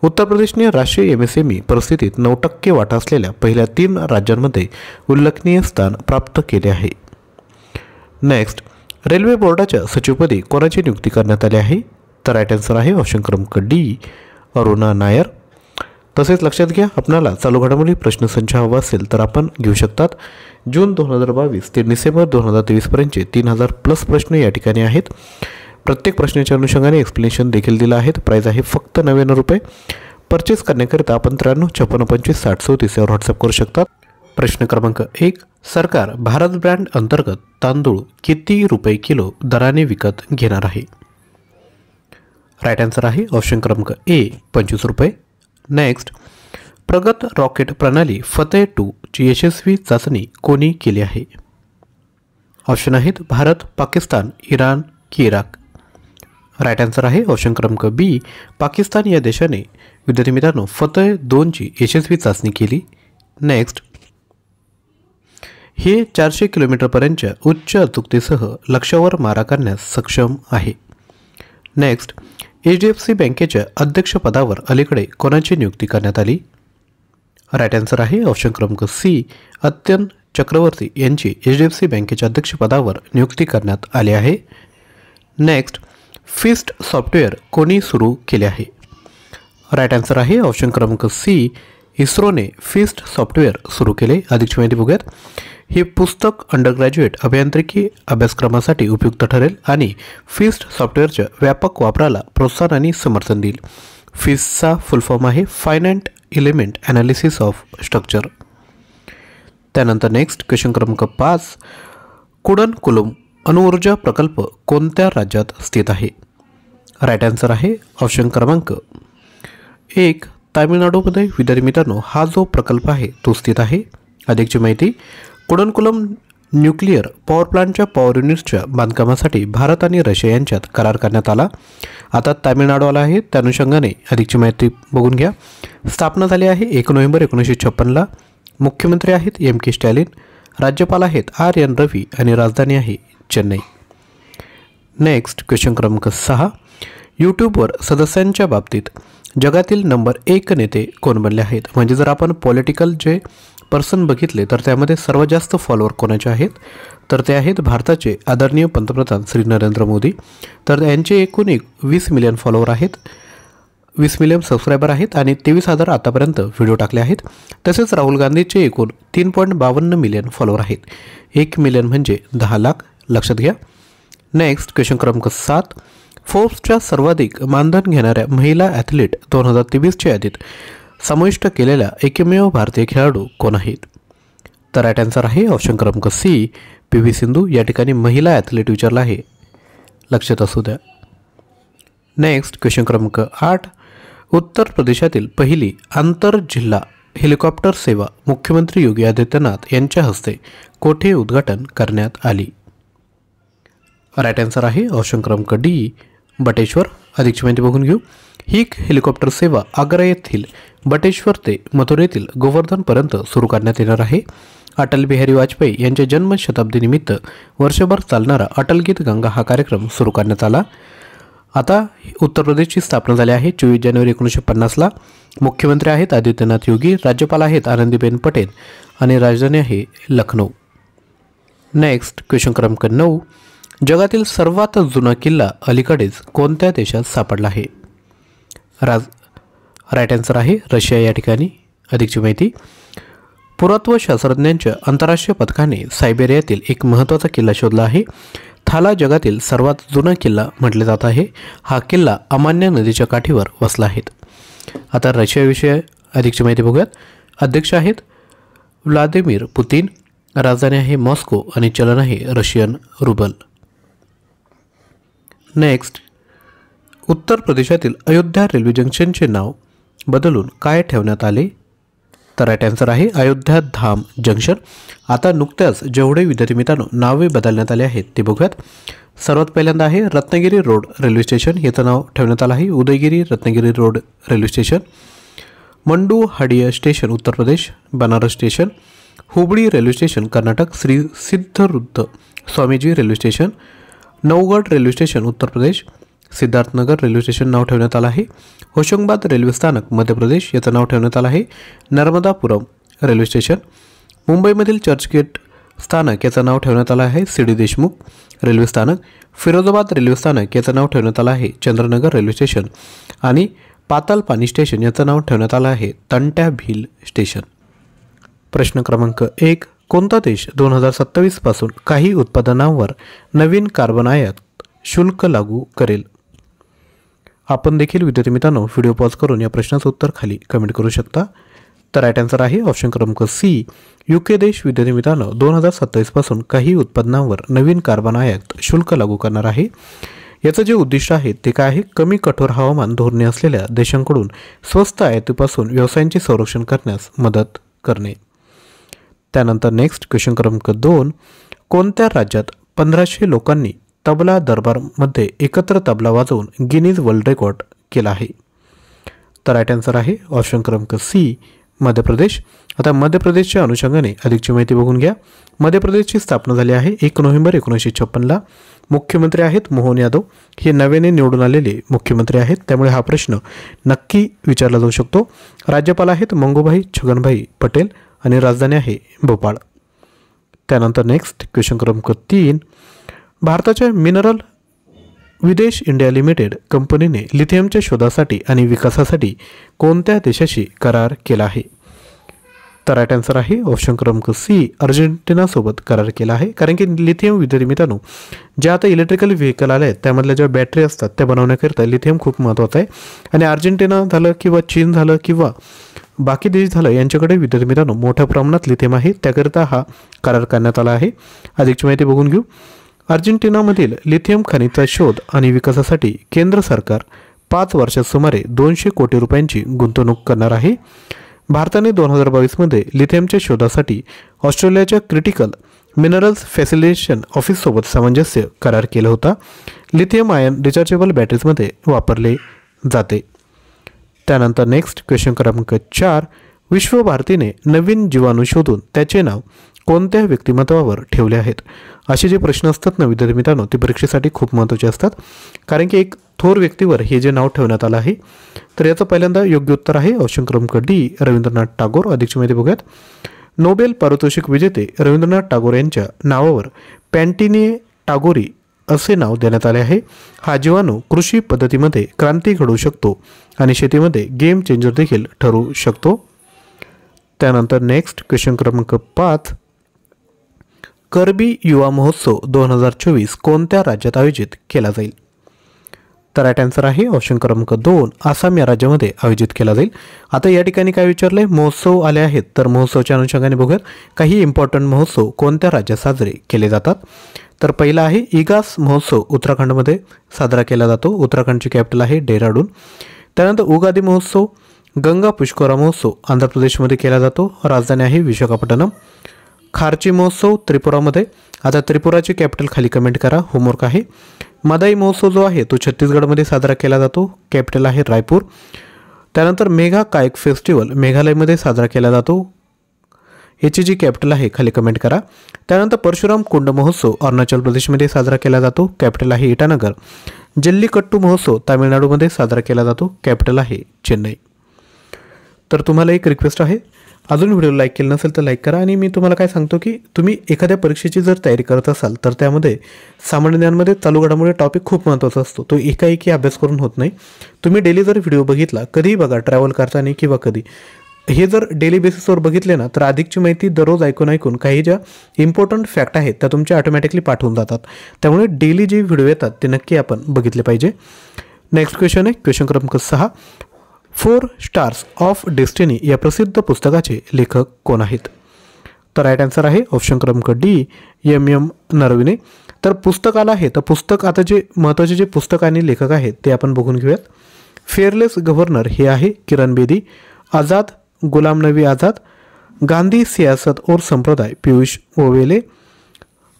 उत्तर प्रदेशने राष्ट्रीय MSME परिस्थितीत 9% वाटा असलेल्या पहिल्या 3 राज्यांमध्ये उल्लेखनीय स्थान प्राप्त केले आहे. नेक्स्ट, रेल्वे बोर्डाच्या सचिवपदी कोणाची नियुक्ती करण्यात आली आहे? तर राईट आन्सर आहे ऑप्शन क्रमांक डी, अरुणा नायर. तसेच लक्षात घ्या, आपणाला चालू घडामोडी प्रश्नसंच हवा असेल तर आपण घेऊ शकतात. जून 2022 ते डिसेंबर 2023 पर्यंतचे 3000+ प्रश्न या ठिकाणी आहेत. प्रत्येक प्रश्नाच्या अनुषंगाने एक्सप्लेनेशन देखील दिलं आहे. प्राईज आहे फक्त 99 रुपये. परचेस करण्याकरिता आपण 9356556034 यावर व्हॉट्सअप करू शकतात. प्रश्न क्रमांक 1, सरकार भारत ब्रँड अंतर्गत तांदूळ किती रुपये किलो दराने विकत घेणार आहे? राईट आन्सर आहे ऑप्शन क्रमांक ए, 25 रुपये. नेक्स्ट, प्रगत रॉकेट प्रणाली फतेह-2 ची यशस्वी चाचणी कोणी केली आहे? ऑप्शन आहेत भारत, पाकिस्तान, इराण की इराक. राईट आन्सर आहे ऑप्शन क्रमांक बी, पाकिस्तान या देशाने विद्यार्थी मित्रांनो फतेह-2 ची यशस्वी चाचणी केली. नेक्स्ट, हे 400 किलोमीटरपर्यंतच्या उच्च अचूकतेसह लक्ष्यावर मारा करण्यास सक्षम आहे. नेक्स्ट, HDFC बँकेच्या अध्यक्षपदावर अलीकडे कोणाची नियुक्ती करण्यात आली? राईट आन्सर आहे ऑप्शन क्रमांक सी, अत्यन चक्रवर्ती यांची HDFC बँकेच्या अध्यक्षपदावर नियुक्ती करण्यात आली आहे. नेक्स्ट, फिस्ट सॉफ्टवेअर कोणी सुरू केले आहे? राईट आन्सर आहे ऑप्शन क्रमांक सी, इस्रोने फिस्ट सॉफ्टवेअर सुरू केले. अधिकची माहिती बघूयात. हे पुस्तक अंडरग्रॅज्युएट अभियांत्रिकी अभ्यासक्रमासाठी उपयुक्त ठरेल आणि फिस्ट सॉफ्टवेअरच्या व्यापक वापराला प्रोत्साहन आणि समर्थन देईल. फिस्टचा फुल फॉर्म आहे finite element analysis of structure. त्यानंतर नेक्स्ट क्वेश्चन क्रमांक 5, कुडनकुलम अणुऊर्जा प्रकल्प कोणत्या राज्यात स्थित आहे? राईट आन्सर आहे ऑप्शन क्रमांक 1, तामिळनाडूमध्ये. विद्यार्थी मित्रांनो, हा जो प्रकल्प आहे तो स्थित आहे. अधिकची माहिती, कुडनकुलम न्यूक्लिअर पॉवर प्लांटच्या पॉवर युनिट्सच्या बांधकामासाठी भारत आणि रशिया यांच्यात करार करण्यात आला. आता तामिळनाडू आला आहे, त्या अनुषंगाने अधिकची माहिती बघून घ्या. स्थापना झाली आहे 1 नोव्हेंबर 1956ला. मुख्यमंत्री आहेत M.K. स्टॅलिन. राज्यपाल आहेत R.N. रवी आणि राजधानी आहे चेन्नई. नेक्स्ट क्वेश्चन क्रमांक 6, यूट्यूबवर सदस्यांच्या बाबतीत जगातील नंबर 1 नेते कोण बनले आहेत? म्हणजे जर आपण पॉलिटिकल जे पर्सन बघितले तर त्यामध्ये सर्वात जास्त फॉलोअर कोणाचे आहेत? तर ते आहेत भारताचे आदरणीय पंतप्रधान श्री नरेंद्र मोदी. तर यांचे एकूण 20 मिलियन फॉलोअर आहेत, 20 मिलियन सबस्क्रायबर आहेत आणि 23,000 आतापर्यंत व्हिडिओ टाकले आहेत. तसेच राहुल गांधीचे एकूण 3.52 मिलियन फॉलोअर आहेत. 1 मिलियन म्हणजे 10 लाख, लक्षात घ्या. नेक्स्ट क्वेश्चन क्रमांक 7, फोर्ब्सच्या सर्वाधिक मानधन घेणाऱ्या महिला ॲथलीट 2023च्या यादीत समाविष्ट केलेल्या एकमेव भारतीय खेळाडू कोण आहेत? तर राईट आन्सर आहे ऑप्शन क्रमांक सी, PV सिंधू. या ठिकाणी महिला ॲथलीट विचारला आहे, लक्षात असू द्या. नेक्स्ट क्वेश्चन क्रमांक 8, उत्तर प्रदेशातील पहिली आंतरजिल्हा हेलिकॉप्टर सेवा मुख्यमंत्री योगी आदित्यनाथ यांच्या हस्ते कोठे उद्घाटन करण्यात आली? राईट आन्सर आहे ऑप्शन क्रमांक डी, बटेश्वर. अधिकची माहिती बघून घेऊ. ही हेलिकॉप्टर सेवा आग्रा येथील बटेश्वर ते मथुरेतील गोवर्धनपर्यंत सुरू करण्यात येणार आहे. अटल बिहारी वाजपेयी यांच्या जन्मशताब्दीनिमित्त वर्षभर चालणारा अटल गीत गंगा हा कार्यक्रम सुरू करण्यात आला. आता उत्तर प्रदेशची स्थापना झाली आहे 24 जानेवारी 1950ला. मुख्यमंत्री आहेत आदित्यनाथ योगी, राज्यपाल आहेत आनंदीबेन पटेल आणि राजधानी आहे लखनौ. नेक्स्ट क्वेश्चन क्रमांक 9. जगातील सर्वात जुना किल्ला अलीकडेच कोणत्या देशात सापडला आहे? राईट आन्सर आहे रशिया या ठिकाणी. अधिकची माहिती. पुरातत्व शास्त्रज्ञांच्या आंतरराष्ट्रीय पथकाने सायबेरियातील एक महत्त्वाचा किल्ला शोधला आहे. थाला जगातील सर्वात जुना किल्ला म्हटले जात आहे. हा किल्ला अमान्या नदीच्या काठीवर वसला आहे. आता रशियाविषयी अधिकची माहिती बघूयात. अध्यक्ष आहेत व्लादिमीर पुतिन, राजधानी आहे मॉस्को आणि चलन आहे रशियन रुबल. नेक्स्ट. उत्तर प्रदेशातील अयोध्या रेल्वे जंक्शनचे नाव बदलून काय ठेवण्यात आले? तर राईट आन्सर आहे अयोध्या धाम जंक्शन. आता नुकत्याच जेवढे विद्यार्थी मित्रांनो नावे बदलण्यात आले आहेत ते बघूयात. सर्वात पहिल्यांदा आहे रत्नागिरी रोड रेल्वे स्टेशन, याचं नाव ठेवण्यात आलं आहे Udaygiri Ratnagiri road railway station. Mandu Hadia station Uttar Pradesh, Banaras station. Hubli railway station Karnataka, Shri Siddharudha Swamiji railway station. Navgad railway station Uttar Pradesh, Siddharthnagar railway station नाव ठेवण्यात आलं आहे. होशंगाबाद रेल्वे स्थानक मध्य प्रदेश, याचं नाव ठेवण्यात आलं आहे नर्मदापुरम रेल्वे स्टेशन. मुंबईमधील चर्चगेट स्थानक याचं नाव ठेवण्यात आलं आहे सी डी देशमुख रेल्वे स्थानक. फिरोजाबाद रेल्वे स्थानक याचं नाव ठेवण्यात आलं आहे चंद्रनगर रेल्वे स्टेशन. आणि पाताल पाणी स्टेशन याचं नाव ठेवण्यात आलं आहे तंट्या भील स्टेशन. प्रश्न क्रमांक 1. कोणता देश 2027 पासून काही उत्पादनांवर नवीन कार्बन आयात शुल्क लागू करेल? आपण देखील विद्यार्थी मित्रांनो व्हिडिओ पॉज करून या प्रश्नाचं उत्तर खाली कमेंट करू शकता. तर राईट आन्सर आहे ऑप्शन क्रमांक सी, युके देश विद्यार्थी मित्रांनो 2027 पासून काही उत्पादनांवर नवीन कार्बन आयात शुल्क लागू करणार आहे. याचं जे उद्दिष्ट आहे ते काय आहे? कमी कठोर हवामान धोरणे असलेल्या देशांकडून स्वस्त आयातीपासून व्यवसायांचे संरक्षण करण्यास मदत करणे. त्यानंतर नेक्स्ट क्वेश्चन क्रमांक 2. कोणत्या राज्यात 1500 लोकांनी तबला दरबारमध्ये एकत्र तबला वाजवून गिनीज वर्ल्ड रेकॉर्ड केला आहे? तर राईट आन्सर आहे ऑप्शन क्रमांक सी, मध्य प्रदेश. आता मध्य प्रदेशच्या अनुषंगाने अधिकची माहिती बघून घ्या. मध्य प्रदेशची स्थापना झाली आहे 1 नोव्हेंबर 1956ला. मुख्यमंत्री आहेत मोहन यादव, हे नव्याने निवडून आलेले मुख्यमंत्री आहेत, त्यामुळे हा प्रश्न नक्की विचारला जाऊ शकतो. राज्यपाल आहेत मंगूभाई छगनभाई पटेल आणि राजधानी आहे भोपाळ. त्यानंतर नेक्स्ट क्वेश्चन क्रमांक 3. भारताच्या मिनरल विदेश इंडिया लिमिटेड कंपनीने लिथियमच्या शोधासाठी आणि विकासासाठी कोणत्या देशाशी करार केला आहे? तर राईट आन्सर आहे ऑप्शन क्रमांक सी, अर्जेंटिनासोबत करार केला आहे. कारण की लिथियम विद्यार्थी मित्रांनो ज्या आता इलेक्ट्रिकल व्हेकल आले आहेत त्यामधल्या ज्या बॅटरी असतात त्या बनवण्याकरिता लिथियम खूप महत्त्वाचं आहे. आणि अर्जेंटिना झालं किंवा चीन झालं किंवा बाकी देश झालं यांच्याकडे विद्यार्थी मित्रांनो मोठ्या प्रमाणात लिथियम आहे, त्याकरिता हा करार करण्यात आला आहे. अधिकची माहिती बघून घेऊ. अर्जेंटिनामधील लिथियम खनिजचा शोध आणि विकासासाठी केंद्र सरकार 5 वर्षात सुमारे 200 कोटी रुपयांची गुंतवणूक करणार आहे. भारताने 2022मध्ये लिथियमच्या शोधासाठी ऑस्ट्रेलियाच्या क्रिटिकल मिनरल्स फॅसिलिटेशन ऑफिससोबत सामंजस्य करार केला होता. लिथियम आयन रिचार्जेबल बॅटरीजमध्ये वापरले जाते. त्यानंतर नेक्स्ट क्वेश्चन क्रमांक 4. विश्वभारतीने नवीन जीवाणू शोधून त्याचे नाव कोणत्या व्यक्तिमत्वावर ठेवले आहेत? असे जे प्रश्न असतात ना विद्यार्थी मित्रांनो ते परीक्षेसाठी खूप महत्त्वाचे असतात, कारण की एक थोर व्यक्तीवर हे जे नाव ठेवण्यात आलं आहे. तर याचं पहिल्यांदा योग्य उत्तर आहे ऑप्शन क्रमांक डी, रवींद्रनाथ टागोर. अधिकची माहिती बघूयात. नोबेल पारितोषिक विजेते रवींद्रनाथ टागोर यांच्या नावावर पॅन्टिने टागोरी असे नाव देण्यात आले आहे. हा जीवाणू कृषी पद्धतीमध्ये क्रांती घडवू शकतो आणि शेतीमध्ये गेम चेंजर देखील ठरू शकतो. त्यानंतर नेक्स्ट क्वेश्चन क्रमांक 5. करबी युवा महोत्सव 2024 कोणत्या राज्यात आयोजित केला जाईल? तर राईट आन्सर आहे ऑप्शन क्रमांक 2, आसाम या राज्यामध्ये आयोजित केला जाईल. आता या ठिकाणी काय विचारले, महोत्सव आले आहेत तर महोत्सवाच्या अनुषंगाने बघूयात काही इम्पॉर्टंट महोत्सव कोणत्या राज्यात साजरे केले जातात. तर पहिला आहे इगास महोत्सव उत्तराखंडमध्ये साजरा केला जातो. उत्तराखंडची कॅपिटल आहे डेहराडून. त्यानंतर उगादी महोत्सव, गंगा पुष्करा महोत्सव आंध्र प्रदेशमध्ये केला जातो, राजधानी आहे विशाखापट्टणम. खारची महोत्सव त्रिपुरामध्ये, आता त्रिपुराची कॅपिटल खाली कमेंट करा, होमवर्क आहे. मदाई महोत्सव जो आहे तो छत्तीसगडमध्ये साजरा केला जातो, कॅपिटल आहे रायपूर. त्यानंतर मेघा कायक फेस्टिवल मेघालयमध्ये साजरा केला जातो, याची जी कॅपिटल आहे खाली कमेंट करा. त्यानंतर परशुराम कुंड महोत्सव अरुणाचल प्रदेशमध्ये साजरा केला जातो, कॅपिटल आहे इटानगर. जल्लीकट्टू महोत्सव तामिळनाडूमध्ये साजरा केला जातो, कॅपिटल आहे चेन्नई. तर तुम्हाला एक रिक्वेस्ट आहे, अजून व्हिडिओ लाईक केलं नसेल तर लाईक करा. आणि मी तुम्हाला काय सांगतो की तुम्ही एखाद्या परीक्षेची जर तयारी करत असाल तर त्यामध्ये सामान्य ज्ञानमध्ये चालू घडामोडी टॉपिक खूप महत्त्वाचा असतो, तो एकाएकी अभ्यास करून होत नाही. तुम्ही डेली जर व्हिडिओ बघितला, कधीही बघा, ट्रॅव्हल करताना किंवा कधी, हे जर डेली बेसिसवर बघितले ना तर अधिकची माहिती दररोज ऐकून काही ज्या इम्पॉर्टंट फॅक्ट आहेत त्या तुमच्या ऑटोमॅटिकली पाठवून जातात. त्यामुळे डेली जे व्हिडिओ येतात ते नक्की आपण बघितले पाहिजे. नेक्स्ट क्वेश्चन आहे क्वेश्चन क्रमांक 6. 4 स्टार्स ऑफ डेस्टिनी या प्रसिद्ध पुस्तकाचे लेखक कोण आहेत? तर राईट आन्सर आहे ऑप्शन क्रमांक डी, M नरविने. तर पुस्तकाला आहे तर पुस्तक, आता जे महत्त्वाचे जे पुस्तक आणि लेखक आहेत ते आपण बघून घेऊयात. फेअरलेस गव्हर्नर हे आहे Kiran Bedi. Azad Ghulam Nabi Azad. Gandhi Siyasat aur Sampradaya Piyush Goyal.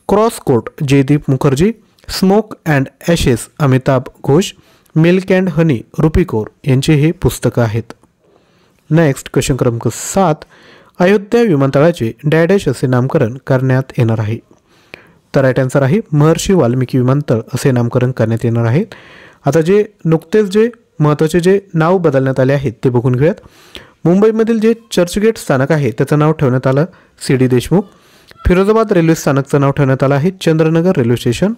Cross court Jaydeep Mukherjee. Smoke and ashes Amitabh Ghosh. Milk and honey Rupi Kaur यांचे हे पुस्तकं आहेत. नेक्स्ट क्वेश्चन क्रमांक 7. अयोध्या विमानतळाचे डॅडॅश असे नामकरण करण्यात येणार आहे. तर राईट आन्सर आहे महर्षी वाल्मिकी विमानतळ असे नामकरण करण्यात येणार आहे. आता जे नुकतेच जे महत्त्वाचे जे नाव बदलण्यात आले आहेत ते बघून घेऊयात. मुंबईमधील जे चर्चगेट स्थानक आहे त्याचं नाव ठेवण्यात आलं CD देशमुख. फिरोजाबाद रेल्वे स्थानकचं नाव ठेवण्यात आलं आहे Chandranagar railway station.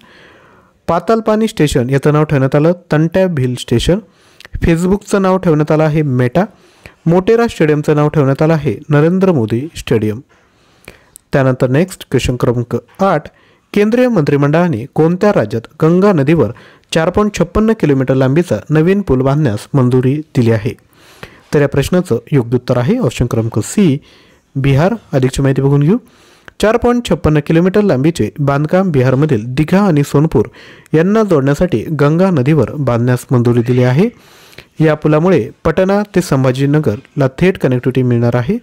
Patalpani station याचं नाव ठेवण्यात आलं तंट्याब हिल स्टेशन. फेसबुकचं नाव ठेवण्यात आलं आहे मेटा. मोटेरा स्टेडियमचं नाव ठेवण्यात आलं आहे नरेंद्र मोदी स्टेडियम. त्यानंतर नेक्स्ट क्वेश्चन क्रमांक 8. केंद्रीय मंत्रिमंडळाने कोणत्या राज्यात गंगा नदीवर 4.56 किलोमीटर लांबीचा नवीन पूल बांधण्यास मंजुरी दिली आहे? तर या प्रश्नाचं योग्य उत्तर आहे ऑप्शन क्रमांक सी, बिहार. अधिकची माहिती बघून घेऊ. 4.56 किलोमीटर लांबीचे बांधकाम बिहारमधील दिघा आणि सोनपूर यांना जोडण्यासाठी गंगा नदीवर बांधण्यास मंजुरी दिली आहे. या पुलामुळे पटना ते संभाजीनगरला थेट कनेक्टिव्हिटी मिळणार आहे.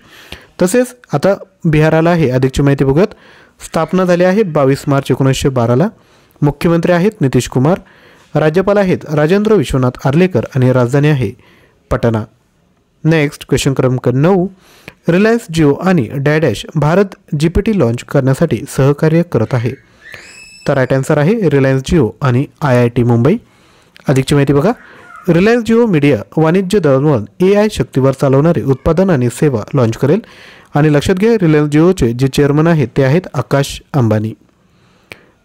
तसेच आता बिहाराला आहे, अधिकची माहिती बघूयात. स्थापना झाली आहे 22 मार्च 1912ला. मुख्यमंत्री आहेत नितीश कुमार. राज्यपाल आहेत राजेंद्र विश्वनाथ आर्लेकर आणि राजधानी आहे पटना. नेक्स्ट क्वेश्चन क्रमांक 9. रिलायन्स जिओ आणि डॅडॅश भारत GPT लॉन्च करण्यासाठी सहकार्य करत आहे. तर राईट आन्सर आहे रिलायन्स जिओ आणि IIT मुंबई. अधिकची माहिती बघा. रिलायन्स जिओ मीडिया वाणिज्य दळणवळण AI शक्तीवर चालवणारे उत्पादन आणि सेवा लॉन्च करेल. आणि लक्षात घ्या रिलायन्स जिओचे जे चेअरमन आहेत ते आहेत आकाश अंबानी.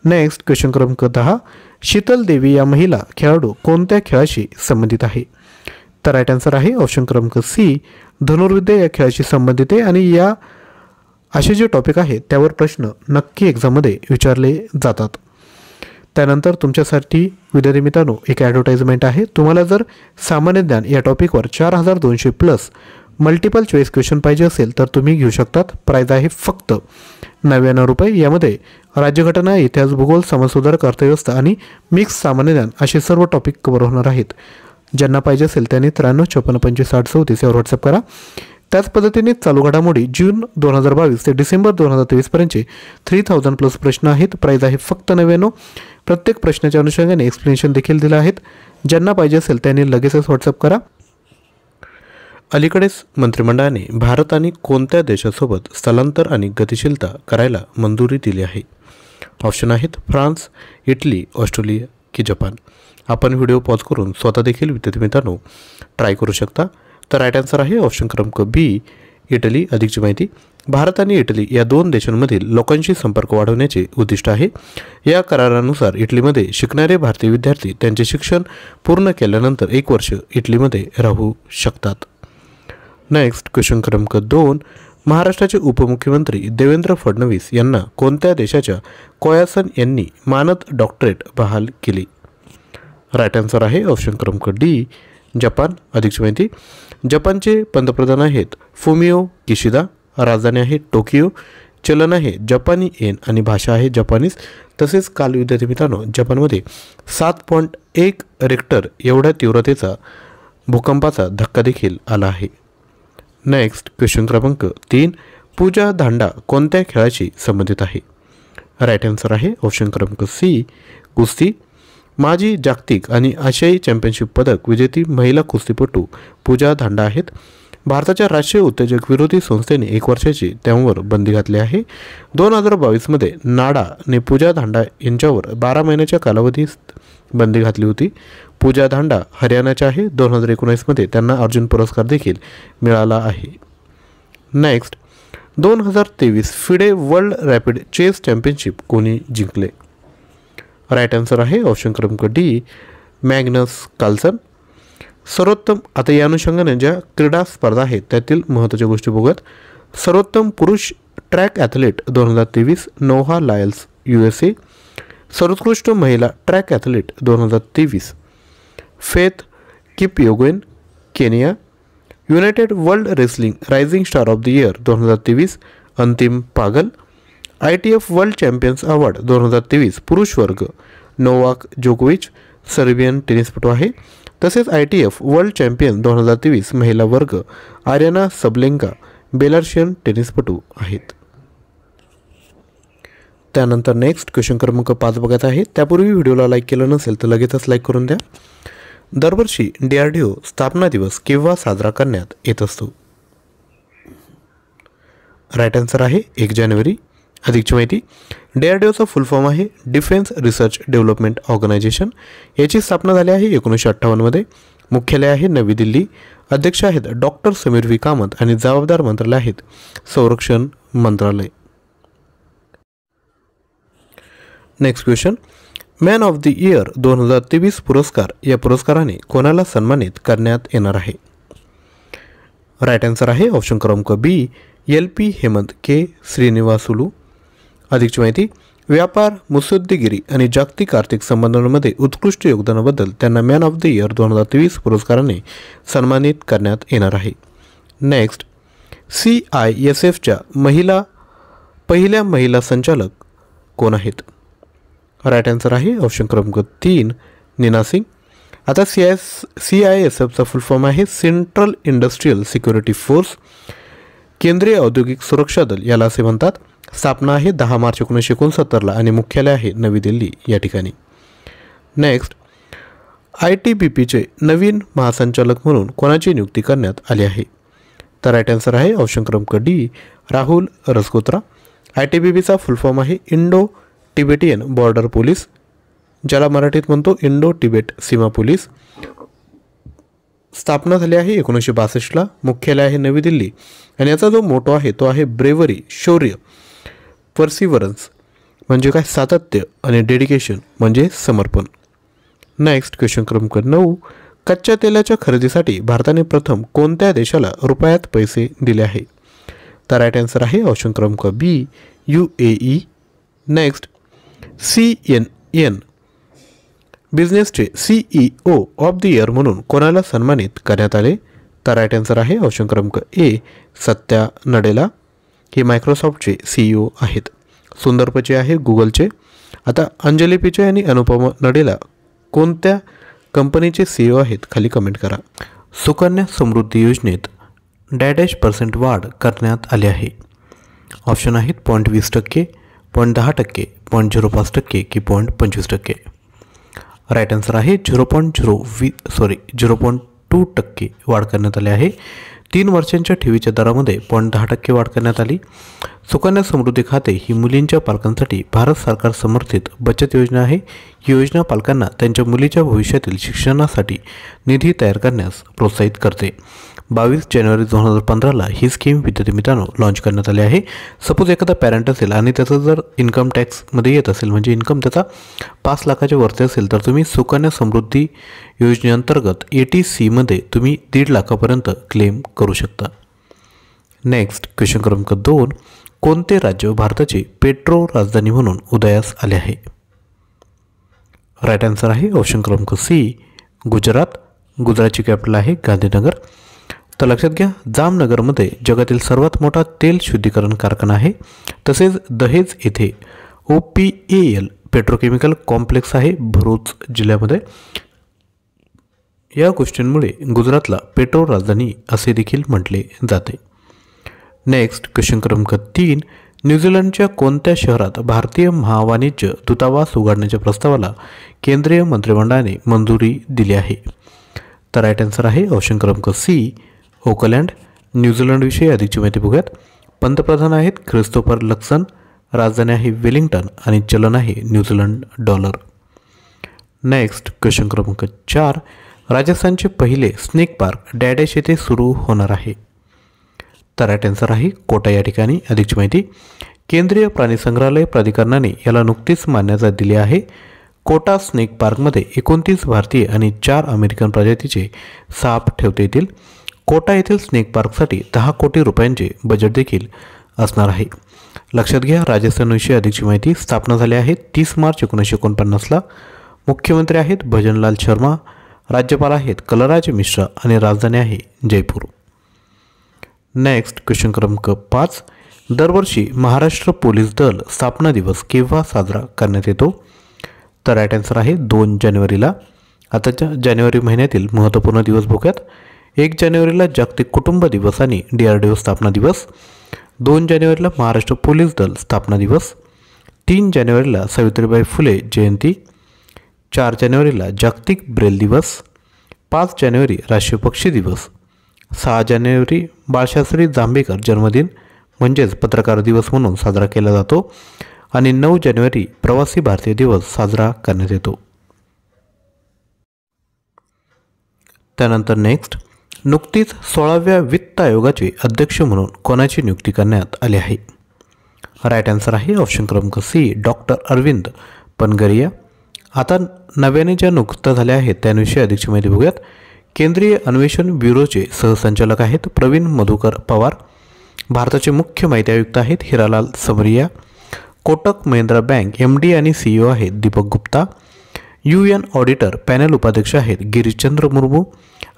नेक्स्ट क्वेश्चन क्रमांक 10. शीतल देवी या महिला खेळाडू कोणत्या खेळाशी संबंधित आहे? तर राईट आन्सर आहे ऑप्शन क्रमांक सी, धनुर्विद्या या खेळाशी संबंधित आहे. आणि या असे जे टॉपिक आहेत त्यावर प्रश्न नक्की एक्झाममध्ये विचारले जातात. त्यानंतर तुमच्यासाठी विद्यार्थी मित्रांनो एक ॲडव्हर्टाइजमेंट आहे. तुम्हाला जर सामान्य ज्ञान या टॉपिकवर 4200+ मल्टिपल चॉईस क्वेश्चन पाहिजे असेल तर तुम्ही घेऊ शकतात. प्राईज आहे फक्त 99 रुपये. यामध्ये राज्यघटना, इतिहास, भूगोल, समाजसुधारक, अर्थव्यवस्था आणि मिक्स सामान्य ज्ञान असे सर्व टॉपिक कव्हर होणार आहेत. ज्यांना पाहिजे असेल त्यांनी 9356556034 यावर व्हॉट्सअप करा. त्याच पद्धतीने चालू घडामोडी जून 2022 ते डिसेंबर 2023 पर्यंतचे 3000+ प्रश्न आहेत. प्राईज आहे फक्त 99. प्रत्येक प्रश्नाच्या अनुषंगाने एक्सप्लेनेशन देखील दिलं आहेत. ज्यांना पाहिजे असेल त्यांनी लगेचच व्हॉट्सअप करा. अलीकडेच मंत्रिमंडळाने भारत आणि कोणत्या देशासोबत स्थलांतर आणि गतिशीलता करायला मंजुरी दिली आहे? ऑप्शन आहेत फ्रान्स, इटली, ऑस्ट्रेलिया की जपान. आपण व्हिडिओ पॉज करून स्वतः देखील विद्यार्थी मित्रांनो ट्राय करू शकता. तर राईट आन्सर आहे ऑप्शन क्रमांक बी, इटली. अधिकची माहिती. भारत आणि इटली या दोन देशांमधील लोकांशी संपर्क वाढवण्याचे उद्दिष्ट आहे. या करारानुसार इटलीमध्ये शिकणारे भारतीय विद्यार्थी त्यांचे शिक्षण पूर्ण केल्यानंतर 1 वर्ष इटलीमध्ये राहू शकतात. नेक्स्ट क्वेश्चन क्रमांक 2. महाराष्ट्राचे उपमुख्यमंत्री देवेंद्र फडणवीस यांना कोणत्या देशाच्या कोयासन यांनी मानद डॉक्टरेट बहाल केली? राईट आन्सर आहे ऑप्शन क्रमांक डी, जपान. अधिकची माहिती. जपानचे पंतप्रधान आहेत फुमिओ किशिदा. राजधानी आहे टोकियो. चलन आहे जपानी येन आणि भाषा आहे जपानीज. तसेच काल विद्यार्थी मित्रांनो जपानमध्ये 7.1 रिक्टर एवढ्या तीव्रतेचा भूकंपाचा धक्का देखील आला आहे. नेक्स्ट क्वेश्चन क्रमांक 3, पूजा धांडा कोणत्या खेळाशी संबंधित आहे? राईट आन्सर आहे ऑप्शन क्रमांक सी, कुस्ती. माजी जागतिक आणि आशियाई चॅम्पियनशिप पदक विजेती महिला कुस्तीपटू पूजा धांडा आहेत. भारताच्या राष्ट्रीय उत्तेजक विरोधी संस्थेने 1 वर्षाची त्यावर बंदी घातली आहे. 2022मध्ये नाडाने पूजा धांडा यांच्यावर 12 महिन्याच्या कालावधीत बंदी घातली होती. पूजा धांडा हरियाणाच्या आहे. 2019मध्ये त्यांना अर्जुन पुरस्कार देखील मिळाला आहे. Next 2023 FIDE world rapid chess championship कोणी जिंकले? राईट आन्सर आहे ऑप्शन क्रमांक डी, मॅग्नस कार्लसन. सर्वोत्तम, आता या अनुषंगाने ज्या क्रीडा स्पर्धा आहेत त्यातील महत्त्वाच्या गोष्टी बघूयात. सर्वोत्तम पुरुष track athlete 2023 Noah Lyles USA. सर्वोत्कृष्ट महिला track athlete 2023 Faith Kipyegon Kenya. United world wrestling rising star of the year 2023 Antim पागल. ITF वर्ल्ड चॅम्पियन्स अवॉर्ड 2023 पुरुष वर्ग नोवाक जोकोविच सर्बियन टेनिसपटू आहे. तसेच ITF वर्ल्ड चॅम्पियन 2023 महिला वर्ग आर्याना सबलेंका बेलारुशियन टेनिसपटू आहेत. त्यानंतर नेक्स्ट क्वेश्चन क्रमांक 5 बघायचा आहे. त्यापूर्वी व्हिडिओला लाईक केलं नसेल तर लगेचच लाईक करून द्या. दरवर्षी DRDO स्थापना दिवस केव्हा साजरा करण्यात येत असतो? राईट आन्सर आहे 1 जानेवारी. अधिकची माहिती, DRDOचा फुल फॉर्म आहे डिफेन्स रिसर्च डेव्हलपमेंट ऑर्गनायझेशन. याची स्थापना झाली आहे 1958मध्ये. मुख्यालय आहे नवी दिल्ली. अध्यक्ष आहेत डॉक्टर समीर व्ही कामत आणि जबाबदार मंत्रालय आहेत संरक्षण मंत्रालय. Next question, man of the year 2023 पुरस्कार या पुरस्काराने कोणाला सन्मानित करण्यात येणार आहे? राईट आन्सर आहे ऑप्शन क्रमांक बी, LP हेमंत के श्रीनिवासुलू. अधिकची माहिती, व्यापार, मुत्सद्देगिरी आणि जागतिक आर्थिक संबंधांमध्ये उत्कृष्ट योगदानाबद्दल त्यांना मॅन ऑफ द इयर 2023 पुरस्काराने सन्मानित करण्यात येणार आहे. नेक्स्ट, CISFच्या पहिल्या महिला संचालक कोण आहेत? राईट आन्सर आहे ऑप्शन क्रमांक 3, नीना सिंग. आता CISFचा फुल फॉर्म आहे सेंट्रल इंडस्ट्रियल सिक्युरिटी फोर्स. केंद्रीय औद्योगिक सुरक्षा दल याला असे म्हणतात. स्थापना आहे 10 मार्च 1969ला आणि मुख्यालय आहे नवी दिल्ली या ठिकाणी. नेक्स्ट, ITBPचे नवीन महासंचालक म्हणून कोणाची नियुक्ती करण्यात आली आहे? तर राईट आन्सर आहे ऑप्शन क्रमांक डी, राहुल रजकोत्रा. ITBPचा फुल फॉर्म आहे इंडो तिबेटियन बॉर्डर पोलीस, ज्याला मराठीत म्हणतो इंडो तिबेट सीमा पोलीस. स्थापना झाली आहे 1962ला. मुख्यालय आहे नवी दिल्ली आणि याचा जो मोटो आहे तो आहे ब्रेवरी, शौर्य, परसिवरन्स म्हणजे काय सातत्य आणि डेडिकेशन म्हणजे समर्पण. नेक्स्ट क्वेश्चन क्रमांक 9, कच्च्या तेलाच्या खरेदीसाठी भारताने प्रथम कोणत्या देशाला रुपयात पैसे दिले आहे? तर राईट आन्सर आहे ऑप्शन क्रमांक बी, UAE. Next, CNN बिझनेसचे CEO of the year म्हणून कोणाला सन्मानित करण्यात आले? तर राईट आन्सर आहे ऑप्शन क्रमांक ए, सत्या नडेला. हे मायक्रोसॉफ्टचे CEO आहेत. सुंदर पिचे आहे गुगलचे. आता अंजली पिचे आणि अनुपमा नडेला कोणत्या कंपनीचे CEO आहेत? खाली कमेंट करा. सुकन्या समृद्धी योजनेत %% वाढ करण्यात आली आहे. ऑप्शन आहेत 0.20%, 0.10%, 0.05% की 0.25%. राईट आन्सर आहे 0.2% वाढ करण्यात आली आहे. 3 वर्षांच्या ठेवीच्या दरामध्ये 0.10% वाढ करण्यात आली. सुकन्या समृद्धी खाते ही मुलींच्या पालकांसाठी भारत सरकार समर्थित बचत योजना आहे. ही योजना पालकांना त्यांच्या मुलीच्या भविष्यातील शिक्षणासाठी निधी तयार करण्यास प्रोत्साहित करते. 22 जानेवारी 2015ला ही स्कीम विद्यार्थी मित्रांनो लॉन्च करण्यात आली आहे. सपोज एखादा पॅरेंट असेल आणि त्याचं जर इन्कम टॅक्समध्ये येत असेल म्हणजे इन्कम त्याचा 5 लाखाच्या वरती असेल तर तुम्ही सुकन्या समृद्धी योजनेअंतर्गत ATCमध्ये तुम्ही 1.5 लाखापर्यंत क्लेम करू शकता. नेक्स्ट क्वेश्चन क्रमांक 2, कोणते राज्य भारताची पेट्रो राजधानी म्हणून उदयास आले आहे? राईट आन्सर आहे ऑप्शन क्रमांक सी, गुजरात. गुजरातची कॅपिटल आहे गांधीनगर. तर लक्षात घ्या, जामनगरमध्ये जगातील सर्वात मोठा तेल शुद्धीकरण कारखाना आहे. तसेच दहेज येथे OPAL पेट्रोकेमिकल कॉम्प्लेक्स आहे भरूच जिल्ह्यामध्ये. या गोष्टींमुळे गुजरातला पेट्रोल राजधानी असे देखील म्हटले जाते. नेक्स्ट क्वेश्चन क्रमांक 3. न्यूझीलंडच्या कोणत्या शहरात भारतीय महावाणिज्य दूतावास उघडण्याच्या प्रस्तावाला केंद्रीय मंत्रिमंडळाने मंजुरी दिली आहे? तर राईट आन्सर आहे ऑप्शन क्रमांक सी, ओकलँड. न्यूझीलंडविषयी अधिकची माहिती बघूयात. पंतप्रधान आहेत ख्रिस्तोफर लक्सन, राजधानी आहे वेलिंग्टन आणि चलन आहे न्यूझीलंड डॉलर. नेक्स्ट क्वेश्चन क्रमांक 4. राजस्थानचे पहिले स्नेक पार्क डॅडेश येथे सुरू होणार आहे? तर राईट आन्सर आहे कोटा या ठिकाणी. अधिकची माहिती. केंद्रीय प्राणी संग्रहालय प्राधिकरणाने याला नुकतीच मान्यता दिली आहे. कोटा स्नेक पार्कमध्ये 29 भारतीय आणि 4 अमेरिकन प्रजातीचे साप ठेवता येतील. कोटा येथील स्नेक पार्कसाठी 10 कोटी रुपयांचे बजेट देखील असणार आहे. लक्षात घ्या, राजस्थानविषयी अधिकची माहिती. स्थापना झाली आहे 30 मार्च 1949ला. मुख्यमंत्री आहेत भजनलाल शर्मा, राज्यपाल आहेत कलराज मिश्रा आणि राजधानी आहे जयपूर. नेक्स्ट क्वेश्चन क्रमांक 5. दरवर्षी महाराष्ट्र पोलीस दल स्थापना दिवस केव्हा साजरा करण्यात येतो? तर राईट आन्सर आहे 2 जानेवारीला. आताच्या जानेवारी महिन्यातील महत्त्वपूर्ण दिवस बघूयात. 1 जानेवारीला जागतिक कुटुंब दिवस आणि DRDO स्थापना दिवस. 2 जानेवारीला महाराष्ट्र पोलीस दल स्थापना दिवस. 3 जानेवारीला सावित्रीबाई फुले जयंती. 4 जानेवारीला जागतिक ब्रेल दिवस. 5 जानेवारी राष्ट्रीय पक्षी दिवस. 6 जानेवारी बाळशास्त्री जांभेकर जन्मदिन म्हणजेच पत्रकार दिवस म्हणून साजरा केला जातो. आणि 9 जानेवारी प्रवासी भारतीय दिवस साजरा करण्यात येतो. त्यानंतर नेक्स्ट, नुकतीच 16व्या वित्त आयोगाचे अध्यक्ष म्हणून कोणाची नियुक्ती करण्यात आली आहे? राईट आन्सर आहे ऑप्शन क्रमांक सी, डॉक्टर अरविंद पनगरिया. आता नव्याने ज्या नियुक्त्या झाल्या आहेत त्यांविषयी अधिकची माहिती बघूयात. केंद्रीय अन्वेषण ब्युरोचे सहसंचालक आहेत प्रवीण मधुकर पवार. भारताचे मुख्य माहिती आयुक्त आहेत हिरालाल समरिया. कोटक महिंद्रा बँक MD आणि CEO आहेत Deepak Gupta. UN auditor panel उपाध्यक्ष आहेत गिरीशचंद्र मुर्मू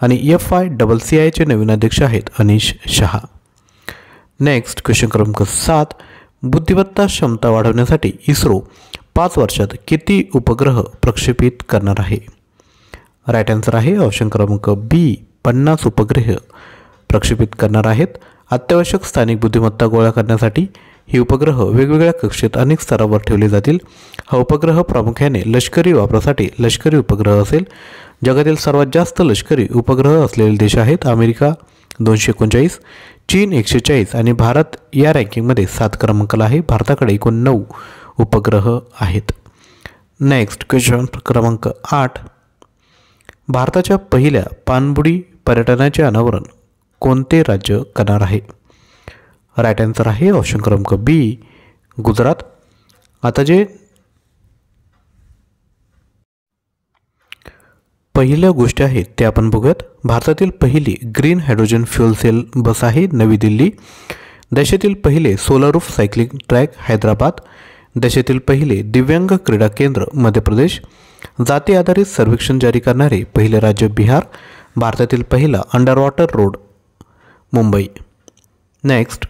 आणि FICCIचे नवीन अध्यक्ष आहेत अनिश शहा. नेक्स्ट क्वेश्चन क्रमांक 7. बुद्धिमत्ता क्षमता वाढवण्यासाठी इस्रो 5 वर्षात किती उपग्रह प्रक्षेपित करणार आहे? राईट आन्सर आहे ऑप्शन क्रमांक बी, 50 उपग्रह प्रक्षेपित करणार आहेत. अत्यावश्यक स्थानिक बुद्धिमत्ता गोळा करण्यासाठी हे उपग्रह वेगवेगळ्या कक्षेत अनेक स्तरावर ठेवले जातील. हा उपग्रह प्रामुख्याने लष्करी वापरासाठी लष्करी उपग्रह असेल. जगातील सर्वात जास्त लष्करी उपग्रह असलेले देश आहेत अमेरिका 239, चीन 140 आणि भारत या रँकिंगमध्ये 7 क्रमांकाला आहे. भारताकडे एकूण 9 उपग्रह आहेत. नेक्स्ट क्वेश्चन क्रमांक 8. भारताच्या पहिल्या पाणबुडी पर्यटनाचे अनावरण कोणते राज्य करणार आहे? राईट आन्सर आहे ऑप्शन क्रमांक बी, गुजरात. आता जे पहिल्या गोष्टी आहेत ते आपण बघूयात. भारतातील पहिली ग्रीन हायड्रोजन फ्युएल सेल बस आहे नवी दिल्ली. देशातील पहिले solar roof cycling track Hyderabad. देशातील पहिले दिव्यांग क्रीडा केंद्र मध्य प्रदेश. जाती आधारित सर्वेक्षण जारी करणारे पहिले राज्य बिहार. भारतातील पहिला under water road Mumbai. Next,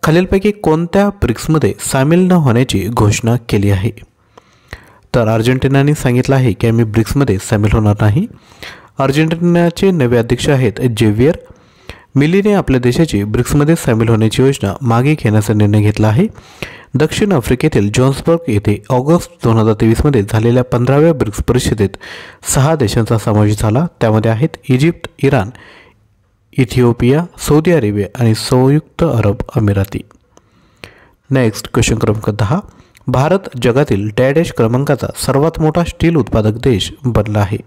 खालीलपैकी कोणत्या ब्रिक्समध्ये सामील न होण्याची घोषणा केली आहे? तर अर्जेंटिनाने सांगितलं आहे की आम्ही ब्रिक्समध्ये सामील होणार नाही. अर्जेंटिनाचे नवे अध्यक्ष आहेत जेवियर मिलीने आपल्या देशाची ब्रिक्समध्ये सामील होण्याची योजना मागे घेण्याचा निर्णय घेतला आहे. दक्षिण आफ्रिकेतील जोहान्सबर्ग येथे ऑगस्ट 2023मध्ये झालेल्या 15व्या ब्रिक्स परिषदेत 6 देशांचा समावेश झाला. त्यामध्ये आहेत Egypt, Iran, Ethiopia, Saudi Arabia आणि संयुक्त अरब अमिराती. नेक्स्ट क्वेश्चन क्रमांक 10. भारत जगातील डॅश क्रमांकाचा सर्वात मोठा स्टील उत्पादक देश बनला आहे?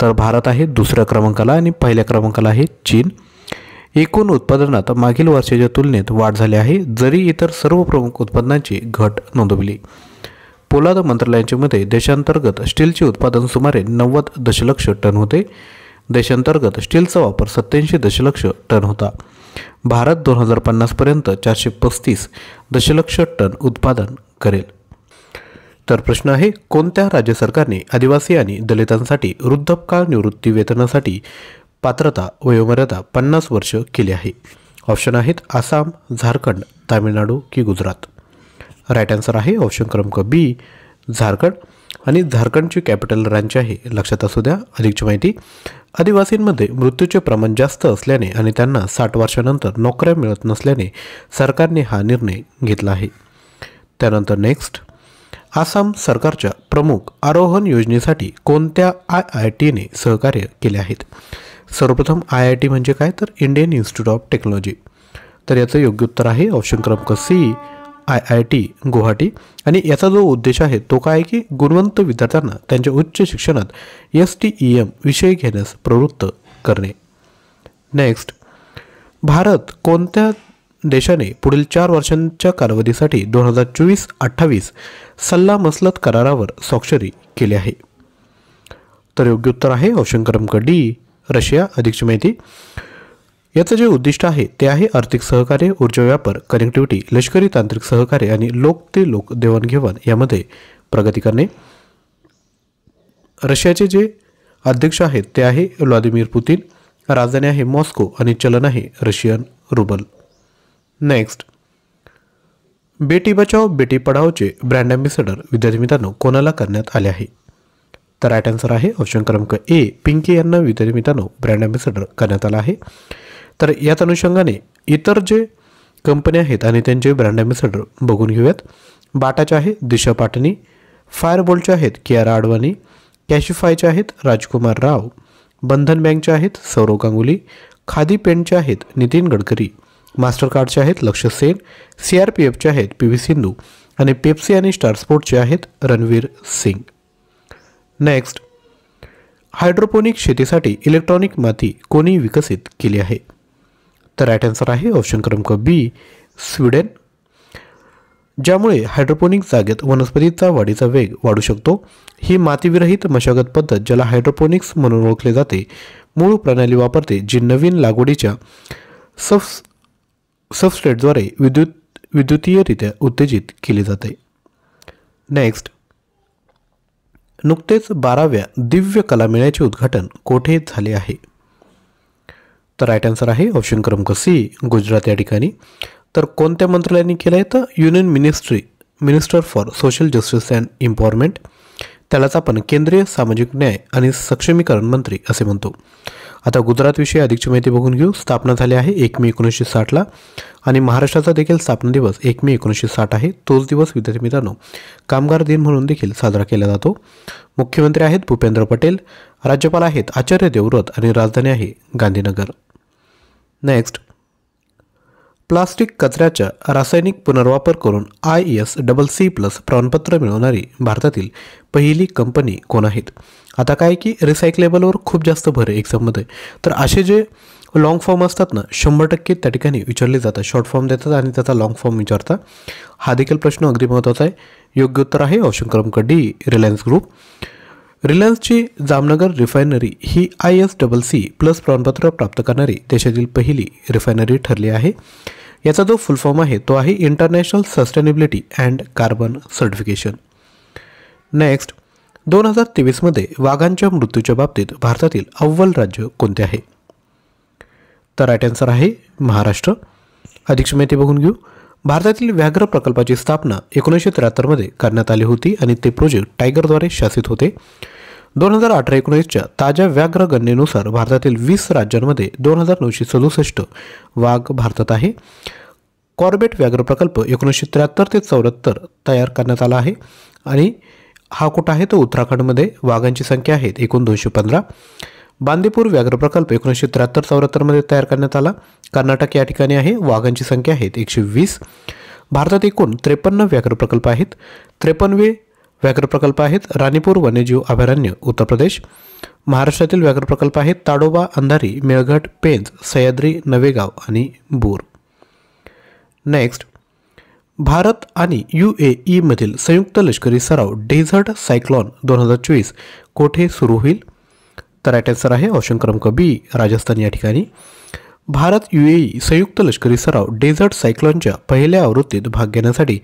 तर भारत आहे 2ऱ्या क्रमांकाला आणि 1ल्या क्रमांकाला आहे चीन. एकूण उत्पादनात मागील वर्षाच्या तुलनेत वाढ झाली आहे जरी इतर सर्व प्रमुख उत्पादनांची घट नोंदवली. पोलाद मंत्रालयाच्या मते देशांतर्गत स्टीलचे उत्पादन सुमारे 90 दशलक्ष टन होते. देशांतर्गत स्टीलचा वापर 87 दशलक्ष टन होता. भारत 2050पर्यंत 435 दशलक्ष टन उत्पादन करेल. तर प्रश्न आहे, कोणत्या राज्य सरकारने आदिवासी आणि दलितांसाठी वृद्धकाळ निवृत्ती वेतनासाठी पात्रता वयोमर्यादा 50 वर्ष केली आहे? ऑप्शन आहेत आसाम, झारखंड, तामिळनाडू की गुजरात. राईट आन्सर आहे ऑप्शन क्रमांक बी, झारखंड. आणि झारखंडची कॅपिटल रांची आहे, लक्षात असू द्या. अधिकची माहिती, आदिवासींमध्ये मृत्यूचे प्रमाण जास्त असल्याने आणि त्यांना 60 वर्षानंतर नोकऱ्या मिळत नसल्याने सरकारने हा निर्णय घेतला आहे. त्यानंतर नेक्स्ट, आसाम सरकारच्या प्रमुख आरोहण योजनेसाठी कोणत्या IITने सहकार्य केले आहेत? सर्वप्रथम IIT म्हणजे काय, तर इंडियन इन्स्टिट्यूट ऑफ टेक्नॉलॉजी. तर याचं योग्य उत्तर आहे ऑप्शन क्रमांक सी, IIT गुवाहाटी. आणि याचा जो उद्देश आहे तो काय आहे की गुणवंत विद्यार्थ्यांना त्यांच्या उच्च शिक्षणात STEM विषय घेण्यास प्रवृत्त करणे. नेक्स्ट, भारत कोणत्या देशाने पुढील 4 वर्षांच्या कालावधीसाठी 2024-28 सल्लामसलत करारावर स्वाक्षरी केली आहे? तर योग्य उत्तर आहे ऑप्शन क्रमांक डी, रशिया. अधिकची माहिती, याचं जे उद्दिष्ट आहे ते आहे आर्थिक सहकार्य, ऊर्जा व्यापार, कनेक्टिव्हिटी, लष्करी तांत्रिक सहकार्य आणि लोक ते लोक देवाणघेवाण यामध्ये प्रगती करणे. रशियाचे जे अध्यक्ष आहेत ते आहे व्लादिमीर पुतिन. राजधानी आहे मॉस्को आणि चलन आहे Russian Rubal. Next, Beti Bachao Beti पढाओचे brand ambassador विद्यार्थी मित्रांनो कोणाला करण्यात आले आहे? तर राईट आन्सर आहे ऑप्शन क्रमांक ए, पिंकी यांना विद्यार्थी मित्रांनो ब्रँड अँबॅसेडर करण्यात आला आहे. तर याच अनुषंगाने इतर जे कंपन्या आहेत आणि त्यांचे ब्रँड अँबॅसेडर बघून घेऊयात. बाटाचे आहे दिशा पाटणी, फायरबोल्टचे आहेत कियारा आडवाणी, कॅशिफायचे आहेत राजकुमार राव, बंधन बँकचे आहेत सौरव गांगुली, खादी पेंटचे आहेत नितीन गडकरी, मास्टरकार्डचे आहेत लक्ष्य सेन, CRPFचे आहेत PV सिंधू आणि पेप्सी आणि स्टार स्पोर्टचे आहेत रणवीर सिंग. नेक्स्ट, हायड्रोपोनिक शेतीसाठी इलेक्ट्रॉनिक माती कोणी विकसित केली आहे? तर राईट आन्सर आहे ऑप्शन क्रमांक बी, स्वीडन. ज्यामुळे हायड्रोपोनिक जागेत वनस्पतीचा वाढीचा वेग वाढू शकतो. ही मातीविरहित मशागत पद्धत ज्याला हायड्रोपोनिक्स म्हणून ओळखले जाते, मूळ प्रणाली वापरते जी नवीन लागवडीच्या सबस्ट्रेटद्वारे विद्युतीयरित्या उत्तेजित केली जाते. नेक्स्ट, नुकतेच 12व्या दिव्य कला मेळ्याचे उद्घाटन कोठे झाले आहे? तर राईट आन्सर आहे ऑप्शन क्रमांक सी, गुजरात या ठिकाणी. तर कोणत्या मंत्रालयाने केलं आहे? तर union minister for social justice and empowerment. त्यालाच आपण केंद्रीय सामाजिक न्याय आणि सक्षमीकरण मंत्री असे म्हणतो. आता गुजरातविषयी अधिकची माहिती बघून घेऊ. स्थापना झाली आहे 1 मे 1960ला आणि महाराष्ट्राचा देखील स्थापना दिवस 1 मे 1960 आहे. तोच दिवस विद्यार्थी मित्रांनो कामगार दिन म्हणून देखील साजरा केला जातो. मुख्यमंत्री आहेत भूपेंद्र पटेल, राज्यपाल आहेत आचार्य देवव्रत आणि राजधानी आहे गांधीनगर. नेक्स्ट, प्लास्टिक कचऱ्याचा रासायनिक पुनर्वापर करून ISCC+ प्रमाणपत्र मिळवणारी भारतातील पहिली कंपनी कोण आहेत? आता काय की रिसायकलेबलवर खूप जास्त भर आहे एक्झाममध्ये. तर असे जे लॉंग फॉर्म असतात ना 100% त्या ठिकाणी विचारले जातात. शॉर्ट फॉर्म देतात आणि त्याचा लॉंग फॉर्म विचारतात. हा देखील प्रश्न अगदी महत्त्वाचा आहे. योग्य उत्तर आहे ऑप्शन क्रमांक डी, रिलायन्स ग्रुप. रिलायन्सची जामनगर रिफायनरी ही ISCC+ प्रमाणपत्र प्राप्त करणारी देशातील पहिली रिफायनरी ठरली आहे. याचा जो फुल फॉर्म आहे तो आहे international sustainability and carbon certification. Next, 2023मध्ये वाघांच्या मृत्यूच्या बाबतीत भारतातील अव्वल राज्य कोणते आहे? तर राईट आन्सर आहे महाराष्ट्र. अधिक माहिती बघून घेऊ. भारतातील व्याघ्र प्रकल्पाची स्थापना 1973मध्ये करण्यात आली होती आणि ते प्रोजेक्ट टायगरद्वारे शासित होते. 2018-19च्या ताज्या व्याघ्र गणनेनुसार भारतातील 20 राज्यांमध्ये 2967 वाघ भारतात आहे. कॉर्बेट व्याघ्र प्रकल्प 1973 ते 74 तयार करण्यात आला आहे आणि हा कुठं आहे तो उत्तराखंडमध्ये. वाघांची संख्या आहे एकूण 215. बांदीपूर व्याघ्र प्रकल्प 1973-74मध्ये तयार करण्यात आला. कर्नाटक या ठिकाणी आहे. वाघांची संख्या आहे 120. भारतात एकूण 53 व्याघ्र प्रकल्प आहेत. 53वे व्याघ्र प्रकल्प आहेत राणीपूर वन्यजीव अभयारण्य उत्तर प्रदेश. महाराष्ट्रातील व्याघ्र प्रकल्प आहेत ताडोबा, अंधारी, मेळघाट, पेंच, सह्याद्री, नवेगाव आणि बोर. नेक्स्ट, भारत आणि UAE मधील संयुक्त लष्करी सराव डेझर्ट सायक्लॉन 2024 कोठे सुरू होईल? तर राईट आन्सर आहे ऑप्शन क्रमांक बी, राजस्थान या ठिकाणी. भारत UAE संयुक्त लष्करी सराव डेझर्ट सायक्लॉनच्या पहिल्या आवृत्तीत भाग घेण्यासाठी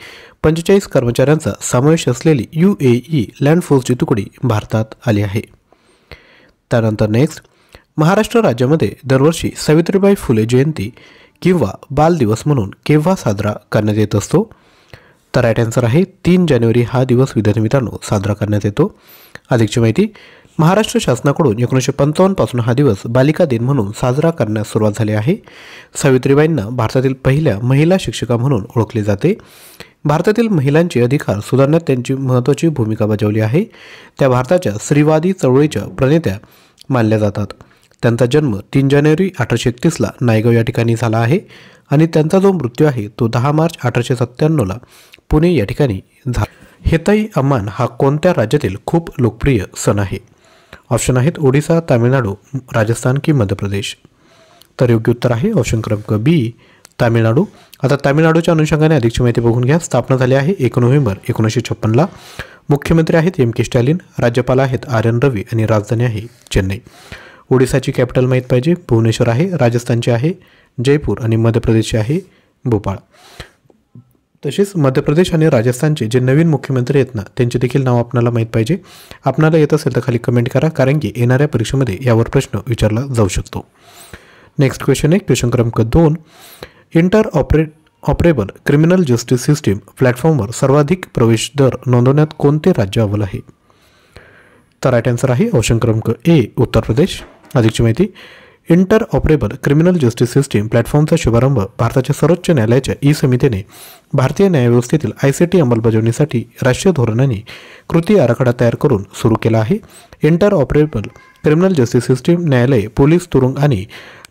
45 कर्मचाऱ्यांचा समावेश असलेली UAE लँड फोर्सची तुकडी भारतात आली आहे. त्यानंतर नेक्स्ट, महाराष्ट्र राज्यामध्ये दरवर्षी सावित्रीबाई फुले जयंती किंवा बाल दिवस म्हणून केव्हा साजरा करण्यात येत असतो? तर राईट आन्सर आहे 3 जानेवारी हा दिवस विद्यार्थी मित्रांनो साजरा करण्यात येतो. अधिकची माहिती, महाराष्ट्र शासनाकडून 1955 पासून हा दिवस बालिका दिन म्हणून साजरा करण्यास सुरुवात झाली आहे. सावित्रीबाईंना भारतातील पहिल्या महिला शिक्षिका म्हणून ओळखले जाते. भारतातील महिलांचे अधिकार सुधारण्यात त्यांची महत्त्वाची भूमिका बजावली आहे. त्या भारताच्या स्त्रीवादी चळवळीच्या प्रणेत्या मानल्या जातात. त्यांचा जन्म 3 जानेवारी 1831ला नायगाव या ठिकाणी झाला आहे आणि त्यांचा जो मृत्यू आहे तो 10 मार्च 1897ला पुणे या ठिकाणी झाला. हेताई अम्मान हा कोणत्या राज्यातील खूप लोकप्रिय सण आहे? ऑप्शन आहेत ओडिसा, तामिळनाडू, राजस्थान की मध्य प्रदेश. तर योग्य उत्तर आहे ऑप्शन क्रमांक बी, तामिळनाडू. आता तामिळनाडूच्या अनुषंगाने अधिकची माहिती बघून घ्या. स्थापना झाली आहे 1 नोव्हेंबर 1956ला. मुख्यमंत्री आहेत एम के स्टॅलिन, राज्यपाल आहेत आर एन रवी आणि राजधानी आहे चेन्नई. ओडिसाची कॅपिटल माहीत पाहिजे, भुवनेश्वर आहे. राजस्थानचे आहे जयपूर आणि मध्य प्रदेशचे आहे भोपाळ. तसेच मध्य प्रदेश आणि राजस्थानचे जे नवीन मुख्यमंत्री आहेत ना त्यांचे देखील नाव आपल्याला माहीत पाहिजे. आपल्याला येत असेल तर खाली कमेंट करा, कारण की येणाऱ्या परीक्षेमध्ये यावर प्रश्न विचारला जाऊ शकतो. नेक्स्ट क्वेश्चन आहे क्वेश्चन क्रमांक 2. ऑपरेबल क्रिमिनल जस्टिस सिस्टीम प्लॅटफॉर्मवर सर्वाधिक प्रवेश दर नोंदवण्यात कोणते राज्य अव्वल आहे? तर राईट आन्सर आहे ऑप्शन क्रमांक ए, उत्तर प्रदेश. अधिकची माहिती, इंटरऑपरेबल क्रिमिनल जस्टिस सिस्टीम प्लॅटफॉर्मचा शुभारंभ भारताच्या सर्वोच्च न्यायालयाच्या ई समितीने भारतीय न्यायव्यवस्थेतील ICT अंमलबजावणीसाठी राष्ट्रीय धोरण आणि कृती आराखडा तयार करून सुरू केला आहे. इंटरऑपरेबल क्रिमिनल जस्टिस सिस्टीम न्यायालय, पोलीस तुरुंग आणि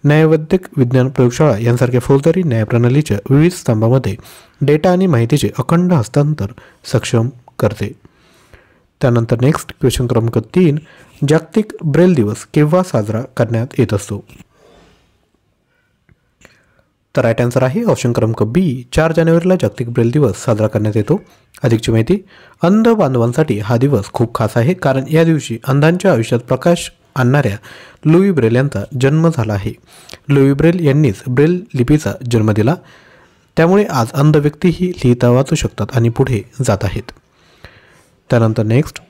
न्यायवैद्यक विज्ञान प्रयोगशाळा यांसारख्या फौजदारी न्यायप्रणालीच्या विविध स्तंभामध्ये डेटा आणि माहितीचे अखंड हस्तांतर सक्षम करते. त्यानंतर नेक्स्ट क्वेश्चन क्रमांक 3. जागतिक ब्रेल दिवस केव्हा साजरा करण्यात येत असतो? तर राईट आन्सर आहे ऑप्शन क्रमांक बी, 4 जानेवारीला जागतिक ब्रेल दिवस साजरा करण्यात येतो. अधिकची माहिती, अंध बांधवांसाठी हा दिवस खूप खास आहे, कारण या दिवशी अंधांच्या आयुष्यात प्रकाश आणणाऱ्या लुई ब्रेल यांचा जन्म झाला आहे. लुई ब्रेल यांनीच ब्रेल लिपीचा जन्म दिला. त्यामुळे आज अंध व्यक्तीही लिहिता वाचू शकतात आणि पुढे जात आहेत. त्यानंतर नेक्स्ट,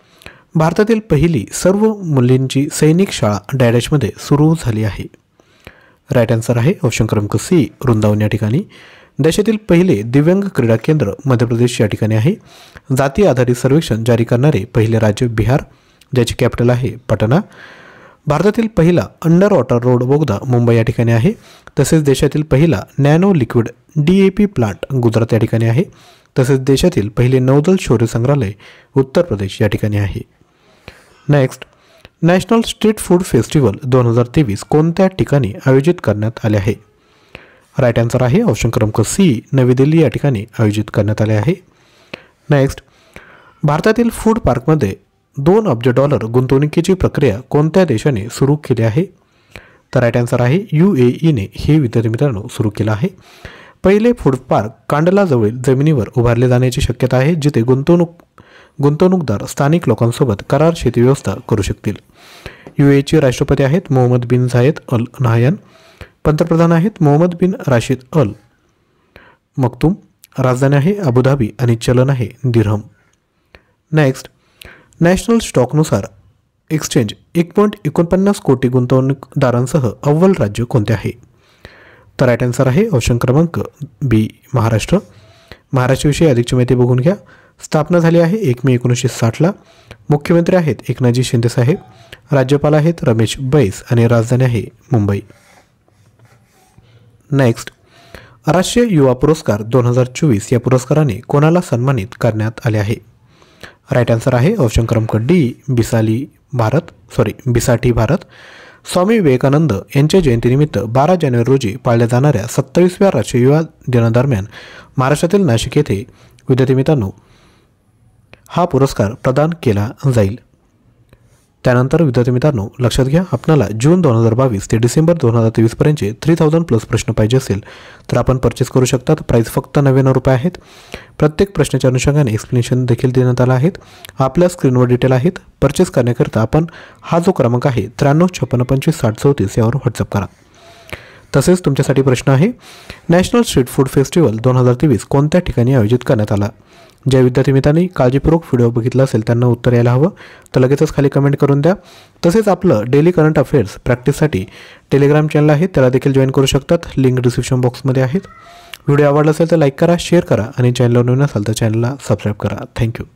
भारतातील पहिली सर्व मुलींची सैनिक शाळा डॅडॅशमध्ये सुरू झाली आहे. राईट आन्सर आहे ऑप्शन क्रमांक सी, वृंदावन या ठिकाणी. देशातील पहिले दिव्यांग क्रीडा केंद्र मध्य प्रदेश या ठिकाणी आहे. जाती आधारित सर्वेक्षण जारी करणारे पहिले राज्य बिहार, ज्याची कॅपिटल आहे पटना. भारतातील पहिला अंडर वॉटर रोड बोगदा मुंबई या ठिकाणी आहे. तसेच देशातील पहिला nano liquid DAP plant Gujarat या ठिकाणी आहे. तसेच देशातील पहिले नौदल शौर्य संग्रहालय उत्तर प्रदेश या ठिकाणी आहे. Next, national street food festival 2023 कोणत्या ठिकाणी आयोजित करण्यात आले आहे? राईट आन्सर आहे ऑप्शन क्रमांक सी, नवी दिल्ली या ठिकाणी आयोजित करण्यात आले आहे. नेक्स्ट, भारतातील फूड पार्कमध्ये $2 अब्ज गुंतवणुकीची प्रक्रिया कोणत्या देशाने सुरू केली आहे? तर राईट आन्सर आहे UAEने हे विद्यार्थी मित्रांनो सुरू केलं आहे. पहिले फूड पार्क कांडलाजवळील जमिनीवर उभारले जाण्याची शक्यता आहे, जिथे गुंतवणूकदार स्थानिक लोकांसोबत करार शेती व्यवस्था करू शकतील. UAEचे राष्ट्रपती आहेत मोहम्मद बिन झायेद अल नाहयान. पंतप्रधान आहेत मोहम्मद बिन राशिद अल मक्तूम. राजधानी आहे अबुधाबी आणि चलन आहे दिरहम. नेक्स्ट, नॅशनल स्टॉकनुसार एक्सचेंज 1.49 कोटी गुंतवणूकदारांसह अव्वल राज्य कोणते आहे? तर राईट आन्सर आहे ऑप्शन क्रमांक बी, महाराष्ट्र. महाराष्ट्राविषयी अधिकची माहिती बघून घ्या. स्थापना झाली आहे 1 मे 1960ला. मुख्यमंत्री आहेत एकनाथजी शिंदे साहेब. राज्यपाल आहेत रमेश बैस आणि राजधानी आहे मुंबई. नेक्स्ट, राष्ट्रीय युवा पुरस्कार 2024 या पुरस्काराने कोणाला सन्मानित करण्यात आले आहे? राईट आन्सर आहे ऑप्शन क्रमांक डी, बिसाठी भारत. स्वामी विवेकानंद यांच्या जयंतीनिमित्त 12 जानेवारी रोजी पाळल्या जाणाऱ्या 27व्या राष्ट्रीय युवा दिनादरम्यान महाराष्ट्रातील नाशिक येथे विद्यार्थी मित्रांनो हा पुरस्कार प्रदान केला जाईल. त्यानंतर विद्यार्थी मित्रांनो लक्षात घ्या, आपल्याला जून 2022 ते डिसेंबर 2023 पर्यंतचे 3000+ प्रश्न पाहिजे असेल तर आपण परचेस करू शकतात. प्राईस फक्त 99 रुपये आहेत. प्रत्येक प्रश्नाच्या अनुषंगाने एक्सप्लेनेशन देखील देण्यात आला आहेत. आपल्या स्क्रीनवर डिटेल आहेत. परचेस करण्याकरिता आपण हा जो क्रमांक आहे 9356256034 यावर व्हॉट्सअप करा. तसेच तुमच्यासाठी प्रश्न आहे, नॅशनल स्ट्रीट फूड फेस्टिवल 2023 कोणत्या ठिकाणी आयोजित करण्यात आला? ज्या विद्यार्थी मित्रांनी काळजीपूर्वक व्हिडिओ बघितला असेल त्यांना उत्तर यायला हवं, तर लगेचच खाली कमेंट करून द्या. तसेच आपलं डेली करंट अफेअर्स प्रॅक्टिससाठी टेलिग्राम चॅनल आहे, त्याला देखील जॉईन करू शकतात. लिंक डिस्क्रिप्शन बॉक्समध्ये आहेत. व्हिडिओ आवडला असेल तर लाईक करा, शेअर करा आणि चॅनलवर नवीन असाल तर चॅनलला सबस्क्राईब करा. थँक्यू.